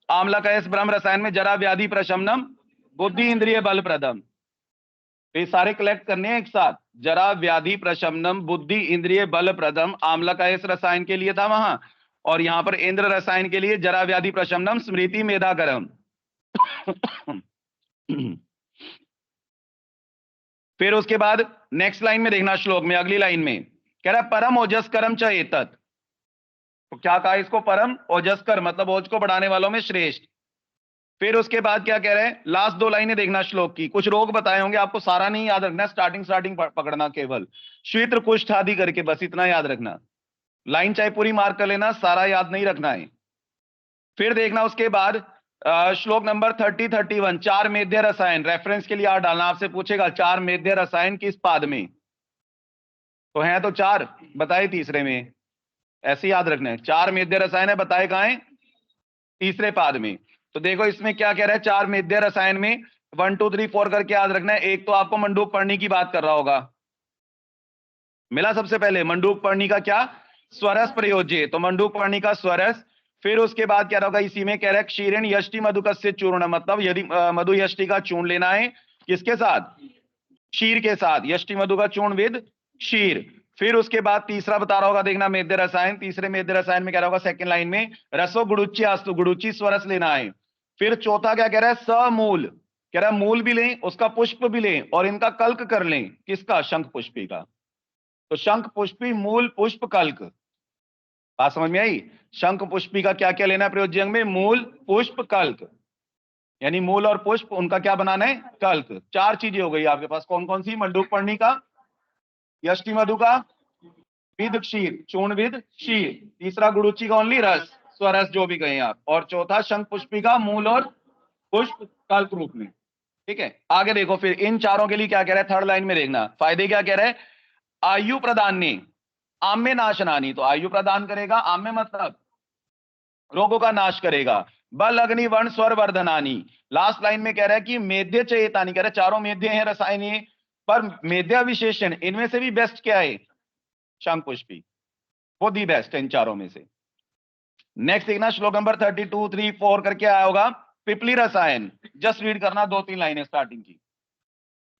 आम्ला का इस ब्रह्म रसायन में जरा व्याधि प्रशमनम बुद्धि इंद्रिय बल प्रदम। तो ये सारे कलेक्ट करने हैं एक साथ, जरा व्याधि प्रशमनम बुद्धि इंद्रिय बल प्रदम। आम्ला का इस रसायन के लिए था वहां, और यहां पर इंद्र रसायन के लिए जरा व्याधि प्रशमनम स्मृति मेधा करम। फिर उसके बाद नेक्स्ट लाइन में देखना, श्लोक में अगली लाइन में कह रहा है परम ओजस करम च एतत्। तो क्या कहा इसको? परम ओजस्कर, मतलब ओज को बढ़ाने वालों में श्रेष्ठ। फिर उसके बाद क्या कह रहे हैं, लास्ट 2 लाइनें देखना श्लोक की, कुछ रोग बताए होंगे आपको, सारा नहीं याद रखना, स्टार्टिंग पकड़ना केवल, शीत्र कुष्ठ आदि करके, बस इतना याद रखना। लाइन चाहे पूरी मार्क कर लेना, सारा याद नहीं रखना है। फिर देखना उसके बाद श्लोक नंबर 30, 31, 4 मेध्य रसायन, रेफरेंस के लिए याद डालना, आपसे पूछेगा 4 मेध्य रसायन किस पाद में? तो है तो 4 बताए तीसरे में, ऐसे याद रखना है। 4 मेध्य रसायन है, बताए कहां है? तीसरे पाद में। तो देखो इसमें क्या कह रहा है, 4 मेध्य रसायन में 1, 2, 3, 4 करके याद रखना है। एक तो आपको मंडूक पर्णी की बात कर रहा होगा, मिला सबसे पहले मंडूक पर्णी का क्या? स्वरस प्रयोज्य, तो मंडूक पर्णी का स्वरस। फिर उसके बाद क्या होगा, इसी में कह रहा है क्षीरण यष्टि मधुकस्य चूर्ण, मतलब यदि मधु यष्टि का चूर्ण लेना है, किसके साथ? क्षीर के साथ, यष्टि मधु का चूर्ण विद क्षीर। फिर उसके बाद तीसरा बता रहा होगा, देखना मेध्य रसायन, तीसरे मेध्य रसायन में कह रहा होगा सेकंड लाइन में रसो गुड़ुच्ची आस्तु, गुड़ुच्ची स्वरस लेना है। फिर चौथा क्या कह रहा है, समूल, कह रहा है मूल भी लें, उसका पुष्प भी लें, और इनका कल्क कर लें, किसका? शंख पुष्पी का। तो शंख पुष्पी, मूल, पुष्प, कल्क, बात समझ में आई? शंख पुष्पी का क्या क्या लेना है प्रयोज्य अंग में? मूल, पुष्प, कल्क, यानी मूल और पुष्प, उनका क्या बनाना है? कल्क। 4 चीजें हो गई आपके पास, कौन कौन सी? मंडूक पर्णी का, यष्टि मधु का विद क्षीर, चूर्ण विद क्षीर, तीसरा गुड़ुची का ओनली रस, स्वरस जो भी कहें आप, और चौथा शंख पुष्पी का मूल और पुष्प कल्प रूप में। ठीक है, आगे देखो फिर इन चारों के लिए क्या कह रहा है, 3rd लाइन में देखना, फायदे क्या कह रहा है? आयु प्रदान ने आम्य नाशनानी, तो आयु प्रदान करेगा, आम्य मतलब रोगों का नाश करेगा, बल अग्नि वर्ण स्वर वर्धनानी। लास्ट लाइन में कह रहा है कि मेध्य चेतानी, कह रहा है चारों मेध्य हैं रसायन ये, पर मेध्य विशेषण इनमें से भी बेस्ट क्या है? शंख पुष्पी, वो दी बेस्ट है इन चारों में से। नेक्स्ट देखना श्लोक नंबर 32, 3, 4 करके आया होगा, पिपली रसायन, जस्ट रीड करना 2-3 लाइनें स्टार्टिंग की।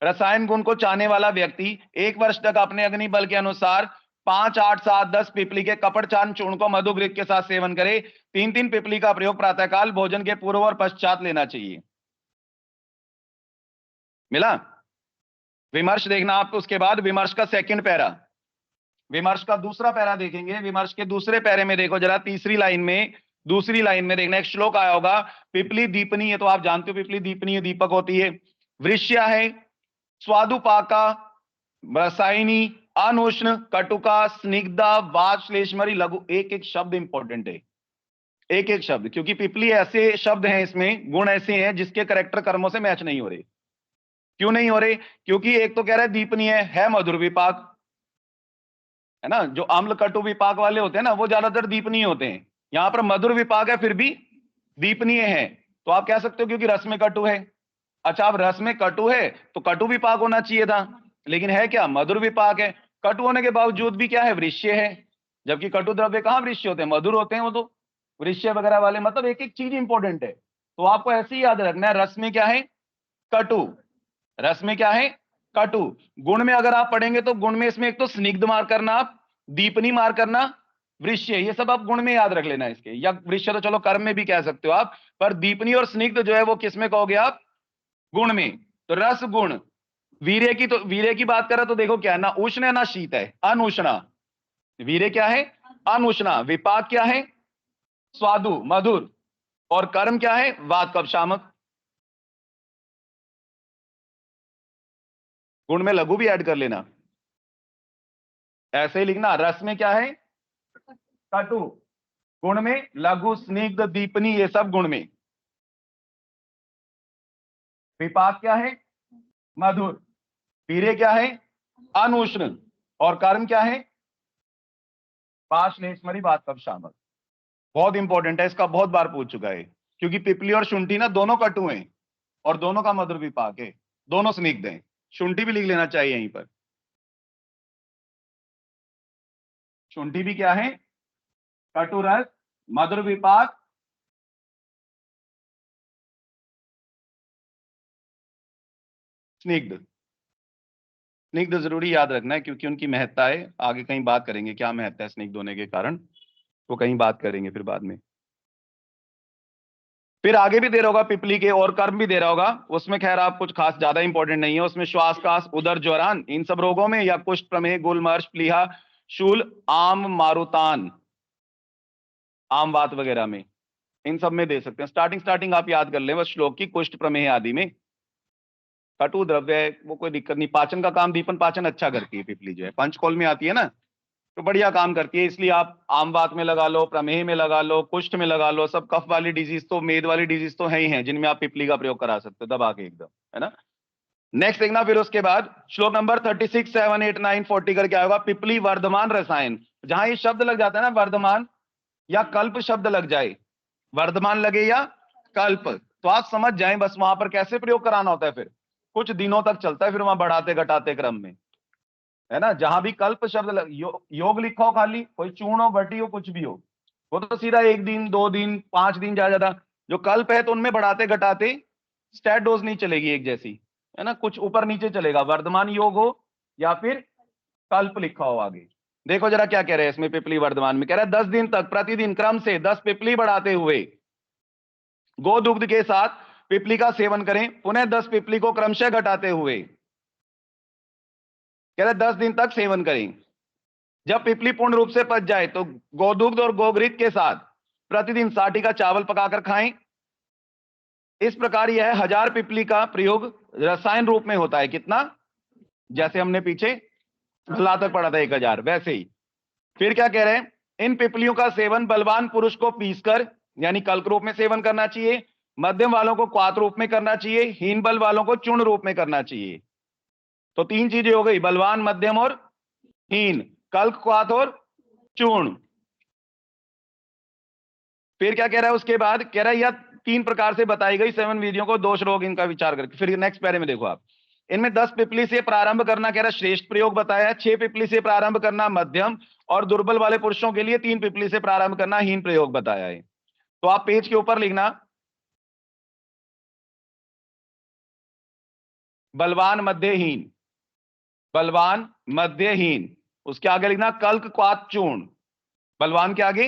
रसायन गुण को चाहने वाला व्यक्ति 1 वर्ष तक अपने अग्नि बल के अनुसार 5, 8, 7, 10 पिपली के कपड़चान चूर्ण को मधुघृत के साथ सेवन करे। 3-3 पिपली का प्रयोग प्रातःकाल भोजन के पूर्व और पश्चात लेना चाहिए। मिला? विमर्श देखना आपको, उसके बाद विमर्श का सेकंड पैरा, विमर्श का दूसरा पैरा देखेंगे। विमर्श के दूसरे पैरे में देखो जरा, तीसरी लाइन में, दूसरी लाइन में देखना, एक श्लोक आया होगा, पिपली दीपनी है, तो आप जानते हो पिपली दीपनी दीपक होती है। वृष्या है, स्वादुपाका, रसायनी, अनुष्ण, कटुका, स्निग्धा, वाश्लेषमरी, लघु। एक एक शब्द इंपॉर्टेंट है, एक एक शब्द, क्योंकि पिपली ऐसे शब्द हैं, इसमें गुण ऐसे हैं जिसके करेक्टर कर्मों से मैच नहीं हो रहे। क्यों नहीं हो रहे? क्योंकि एक तो कह रहा है दीपनीय है मधुर विपाक, है ना, जो अम्ल कटु विपाक वाले होते हैं ना, वो ज्यादातर दीपनीय होते हैं। यहां पर मधुर विपाक है फिर भी दीपनीय है, तो आप कह सकते हो क्योंकि रस में कटु है। अच्छा, अब रस में कटु है तो कटु विपाक होना चाहिए था, लेकिन है क्या, मधुर विपाक है। कटु होने के बावजूद भी क्या है, वृश्य है, जबकि कटु द्रव्य कहाँ वृश्य होते हैं, मधुर होते हैं वो तो, वृश्य वगैरह वाले, मतलब एक एक चीज इंपॉर्टेंट है। तो आपको ऐसे ही याद रखना है, रस में क्या है, कटु, रस में क्या है, कटु। गुण में अगर आप पढ़ेंगे तो गुण में इसमें एक तो स्निग्ध मार करना, आप दीपनी मार करना, वृश्य, ये सब आप गुण में याद रख लेना इसके, या वृश्य तो चलो कर्म में भी कह सकते हो आप, पर दीपनी और स्निग्ध जो है वो किसमें कहोगे आप, गुण में। तो रस गुण, वीर्य की, तो वीर्य की बात करें तो देखो क्या है ना, उष्ण है ना शीत है, अनुष्णा। वीर्य क्या है, अनुष्णा। विपाक क्या है, स्वादु मधुर। और कर्म क्या है, वात कफ शामक। गुण में लघु भी ऐड कर लेना, ऐसे ही लिखना, रस में क्या है, कटु, गुण में लघु स्निग्ध दीपनी, ये सब गुण में। विपाक क्या है, मधुर। वीर्य क्या है, अनुष्ण। और कर्म क्या है, पाशलेश्वरी बात कब शामक। बहुत इंपॉर्टेंट है, इसका बहुत बार पूछ चुका है, क्योंकि पिपली और शुंठी ना दोनों कटु हैं और दोनों का मधुर विपाक है, दोनों स्निग्ध हैं। शुंठी भी लिख लेना चाहिए यहीं पर, शुंठी भी क्या है, कटु रस, मधुर विपाक, स्निग्ध। स्निग्ध जरूरी याद रखना है, क्योंकि उनकी महत्ता है, आगे कहीं बात करेंगे क्या महत्ता है स्निग्ध होने के कारण, वो कहीं बात करेंगे फिर बाद में। फिर आगे भी दे रहा होगा पिपली के, और कर्म भी दे रहा होगा, उसमें खैर आप कुछ खास ज्यादा इंपॉर्टेंट नहीं है, उसमें श्वास कास उदर ज्वरान इन सब रोगों में, या कुष्ठ प्रमेह गुलमर्श प्लीहा शूल आम मारुतान, आम वात वगैरह में, इन सब में दे सकते हैं। स्टार्टिंग स्टार्टिंग आप याद कर लें बस श्लोक की, कुष्ठ प्रमेह आदि में। कटु द्रव्य है वो कोई दिक्कत नहीं, पाचन का काम, दीपन पाचन अच्छा करती है पिपली जो है, पंचकोल में आती है ना, तो बढ़िया काम करती है, इसलिए आप आम वात में लगा लो, प्रमेह में लगा लो, कुष्ठ में लगा लो, सब कफ वाली डिजीज तो, मेद वाली डिजीज तो है ही है जिनमें आप पिपली का प्रयोग करा सकते हो दबा के एकदम, है ना। नेक्स्ट देखना, फिर उसके बाद श्लोक नंबर 36, 7, 8, 9, 40 करके क्या होगा, पिपली वर्धमान रसायन। जहां ये शब्द लग जाता है ना, वर्धमान या कल्प शब्द लग जाए, वर्धमान लगे या कल्प, तो आप समझ जाएं बस वहां पर कैसे प्रयोग कराना होता है, फिर कुछ दिनों तक चलता है, फिर वहां बढ़ाते घटाते क्रम में, है ना। जहां भी कल्प शब्द योग लिखा हो, खाली कोई चूर्ण हो बटी हो कुछ भी हो, वो तो सीधा 1 दिन 2 दिन 5 दिन ज्यादा ज्यादा, जो कल्प है तो उनमें बढ़ाते घटाते स्टैट डोज नहीं चलेगी एक जैसी, है ना, कुछ ऊपर नीचे चलेगा, वर्धमान योग हो या फिर कल्प लिखा हो आगे। देखो जरा क्या कह रहे हैं इसमें, पिपली वर्धमान में कह रहा है 10 दिन तक प्रतिदिन क्रम से 10 पिपली बढ़ाते हुए गोदुग्ध के साथ पिपली का सेवन करें, पुनः 10 पिपली को क्रमशः घटाते हुए, कह रहे 10 दिन तक सेवन करें। जब पिपली पूर्ण रूप से पच जाए तो गोदुग्ध और गोघृत के साथ प्रतिदिन 60 का चावल पकाकर खाएं। इस प्रकार यह 1000 पिपली का प्रयोग रसायन रूप में होता है, कितना, जैसे हमने पीछे भला तक पढ़ा था 1000, वैसे ही। फिर क्या कह रहे हैं, इन पिपलियों का सेवन बलवान पुरुष को पीसकर, यानी कल्क रूप में सेवन करना चाहिए, मध्यम वालों को क्वाथ रूप में करना चाहिए, हीन बल वालों को चूर्ण रूप में करना चाहिए। तो 3 चीजें हो गई, बलवान मध्यम और हीन, कल्क क्वाथ और चूर्ण। फिर क्या कह रहा है उसके बाद, कह रहा है यह 3 प्रकार से बताई गई 7 विधियों को दोष रोग इनका विचार करके, फिर नेक्स्ट पैरे में देखो आप, इनमें 10 पिपली से प्रारंभ करना कह रहा है श्रेष्ठ प्रयोग बताया है, 6 पिपली से प्रारंभ करना मध्यम, और दुर्बल वाले पुरुषों के लिए 3 पिपली से प्रारंभ करना हीन प्रयोग बताया है। तो आप पेज के ऊपर लिखना, बलवान मध्यहीन, बलवान मध्यहीन, उसके आगे लिखना कल्क क्वाथ चूर्ण, बलवान के आगे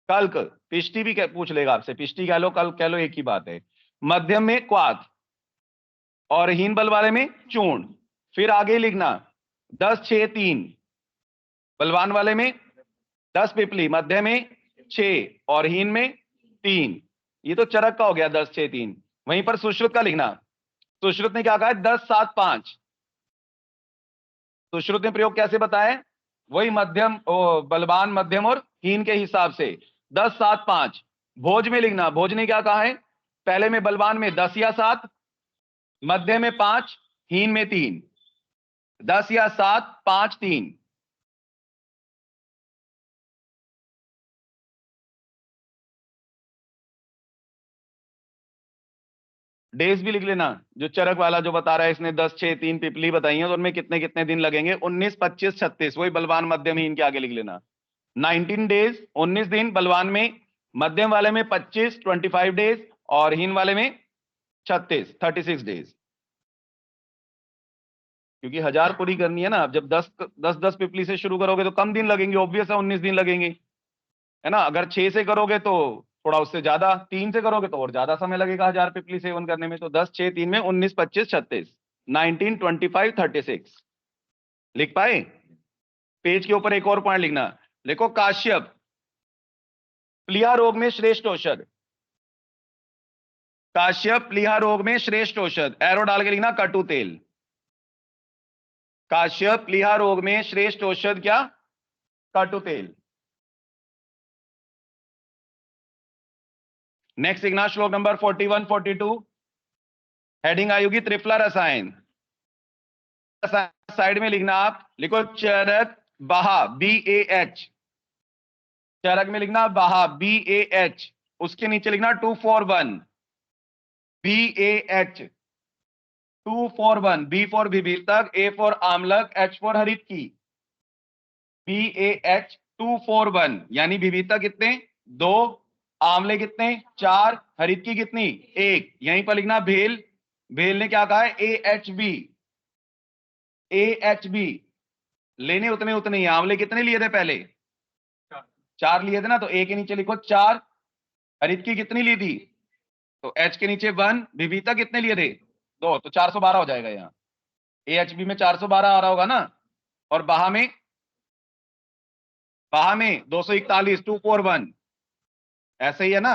कल्क, पिष्टी भी पूछ लेगा आपसे, पिष्टी कह लो कल्क कह लो एक ही बात है, मध्यम में क्वाथ और हीन बल वाले में चूर्ण। फिर आगे लिखना 10, 6, 3, बलवान वाले में 10 पिपली, मध्य में 6 और हीन में 3, ये तो चरक का हो गया 10, 6, 3। वहीं पर सुश्रुत का लिखना, सुश्रुत ने क्या कहा है 10, 7, 5, सुश्रुत ने प्रयोग कैसे बताया, वही मध्यम बलवान मध्यम और हीन के हिसाब से 10, 7, 5। भोज में लिखना, भोज ने क्या कहा है, पहले में बलवान में 10 या 7, मध्य में 5, हीन में 3, 10 या 7, 5, 3। डेज भी लिख लेना, जो चरक वाला जो बता रहा है इसने 10, 6, 3 पिपली बताई है तो उनमें कितने कितने दिन लगेंगे, 19, 25, 36, वही बलवान मध्यम ही इनके आगे लिख लेना। 19 डेज 19 दिन बलवान में, मध्यम वाले में 25 25 डेज, और हीन वाले में 36 36 डेज। क्योंकि 1000 पूरी करनी है ना, अब जब 10 पिपली से शुरू करोगे तो कम दिन लगेंगे, ऑब्वियस है 19 दिन लगेंगे, है ना। अगर 6 से करोगे तो थोड़ा उससे ज्यादा, 3 से करोगे तो और ज्यादा समय लगेगा 1000 पिपली सेवन करने में। तो 10, 6, 3 में 19, 25, 36, 19, 25, 36 लिख पाए। पेज के ऊपर एक और पॉइंट लिखना, देखो काश्यप प्लीहा रोग में श्रेष्ठ औषध, काश्यप प्लीहा रोग में श्रेष्ठ औषध, एरो डाल के लिखना कटु तेल। काश्यप प्लीहा रोग में श्रेष्ठ औषध क्या, कटु तेल। नेक्स्ट लिखना श्लोक नंबर 41, 42, हेडिंग आएगी त्रिफला रसायन। साइड में लिखना, आप लिखो चरक बाहा BAH, चरक में लिखना बाहा BAH, उसके नीचे लिखना 241 BAH 241, B फॉर विभितक, A फॉर आम्लक, H फॉर हरित की, BAH 241, यानी विभितक कितने, 2, आम्ले कितने, 4, हरित की कितनी, 1। यहीं पर लिखना भेल, भेल ने क्या कहा है, AHB, AHB लेने उतने उतने ही, आंवले कितने लिए थे पहले, 4 लिए थे ना, तो A के नीचे लिखो 4, हरित की कितनी ली थी, तो H के नीचे 1, विविधता कितने लिए थे, 2, तो 412 हो जाएगा यहाँ। AHB में 412 आ रहा होगा ना, और बाहा में 241, 241, ऐसे ही है ना।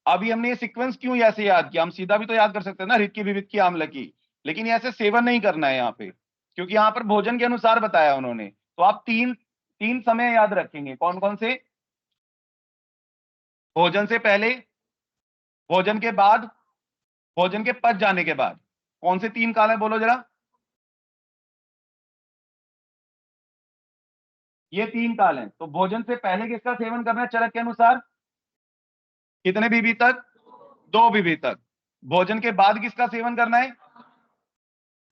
अभी हमने ये सीक्वेंस क्यों ऐसे याद किया, हम सीधा भी तो याद कर सकते हैं ना, हरित की, विविध की, आम्ल की, लेकिन ऐसे सेवन नहीं करना है यहाँ पे, क्योंकि यहाँ पर भोजन के अनुसार बताया उन्होंने। तो आप तीन समय याद रखेंगे, कौन कौन से, भोजन से पहले, भोजन के बाद, भोजन के पच जाने के बाद। कौन से 3 काल है बोलो जरा, ये 3 काल हैं। तो भोजन से पहले किसका सेवन करना है चरक के अनुसार, कितने बीबी तक, 2 बीबी तक। भोजन के बाद किसका सेवन करना है,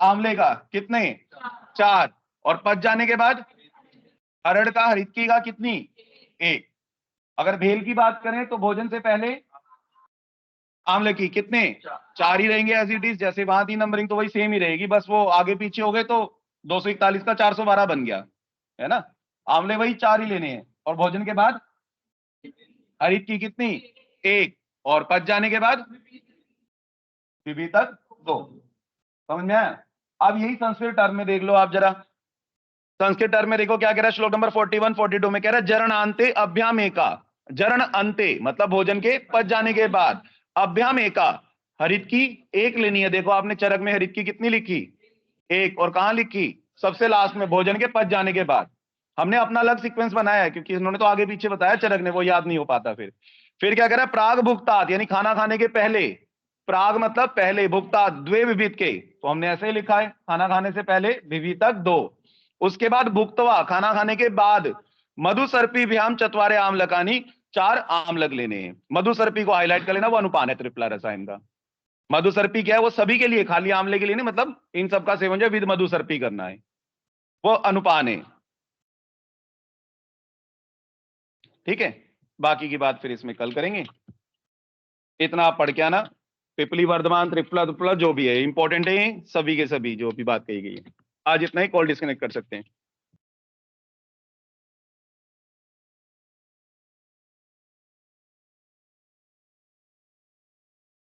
आंवले का, कितने, 4, और पच जाने के बाद अरड़ का, हरितकी का कितनी, 1। अगर भेल की बात करें तो भोजन से पहले आंवले की कितने, 4 ही रहेंगे एज इट इज, जैसे वहां 3 नंबरिंग तो वही सेम ही रहेगी, बस वो आगे पीछे हो गए तो 241 का 412 बन गया, है ना। आंवले वही 4 ही लेने हैं, और भोजन के बाद हरित की कितनी, 1, और पच जाने के बाद बीबी तक 2। समझ में आया। अब यही संस्कृत टर्म में देख लो आप जरा, संस्कृत टर्म में देखो क्या कह रहा है, श्लोक नंबर 41, 42 में कह रहा है जरणांते अभ्याम एका, जरण अंते मतलब भोजन के पच जाने के बाद, अभ्याम एका, हरित की 1 लेनी है। देखो आपने चरक में हरित की कितनी लिखी, 1, और कहां लिखी, सबसे लास्ट में, भोजन के पच जाने के बाद। हमने अपना अलग सीक्वेंस बनाया है, क्योंकि इन्होंने तो आगे पीछे बताया चरक ने, वो याद नहीं हो पाता फिर क्या कह रहा है, प्राग भुक्तात, यानी खाना खाने के पहले, प्राग मतलब पहले, भुक्तात द्वे विविध के, तो हमने ऐसे ही लिखा है, खाना खाने से पहले विविधक 2, उसके बाद भुक्तवा खाना खाने के बाद, मधुसर्पी भ्याम चतवारे आम्लकानी, 4 आम्लक लेने हैं। मधुसर्पी को हाईलाइट कर लेना, वो अनुपान है त्रिफला रसायन का। मधुसर्पी क्या है, वो सभी के लिए, खाली आंवले के लिए नहीं, मतलब इन सबका सेवन जो विद मधुसर्पी करना है, वो अनुपान है। ठीक है, बाकी की बात फिर इसमें कल करेंगे। इतना आप पढ़ के आना, पिपली वर्धमान त्रिफला दुफला जो भी है इंपॉर्टेंट है, सभी के सभी जो भी बात कही गई है। आज इतना ही, कॉल डिस्कनेक्ट कर सकते हैं।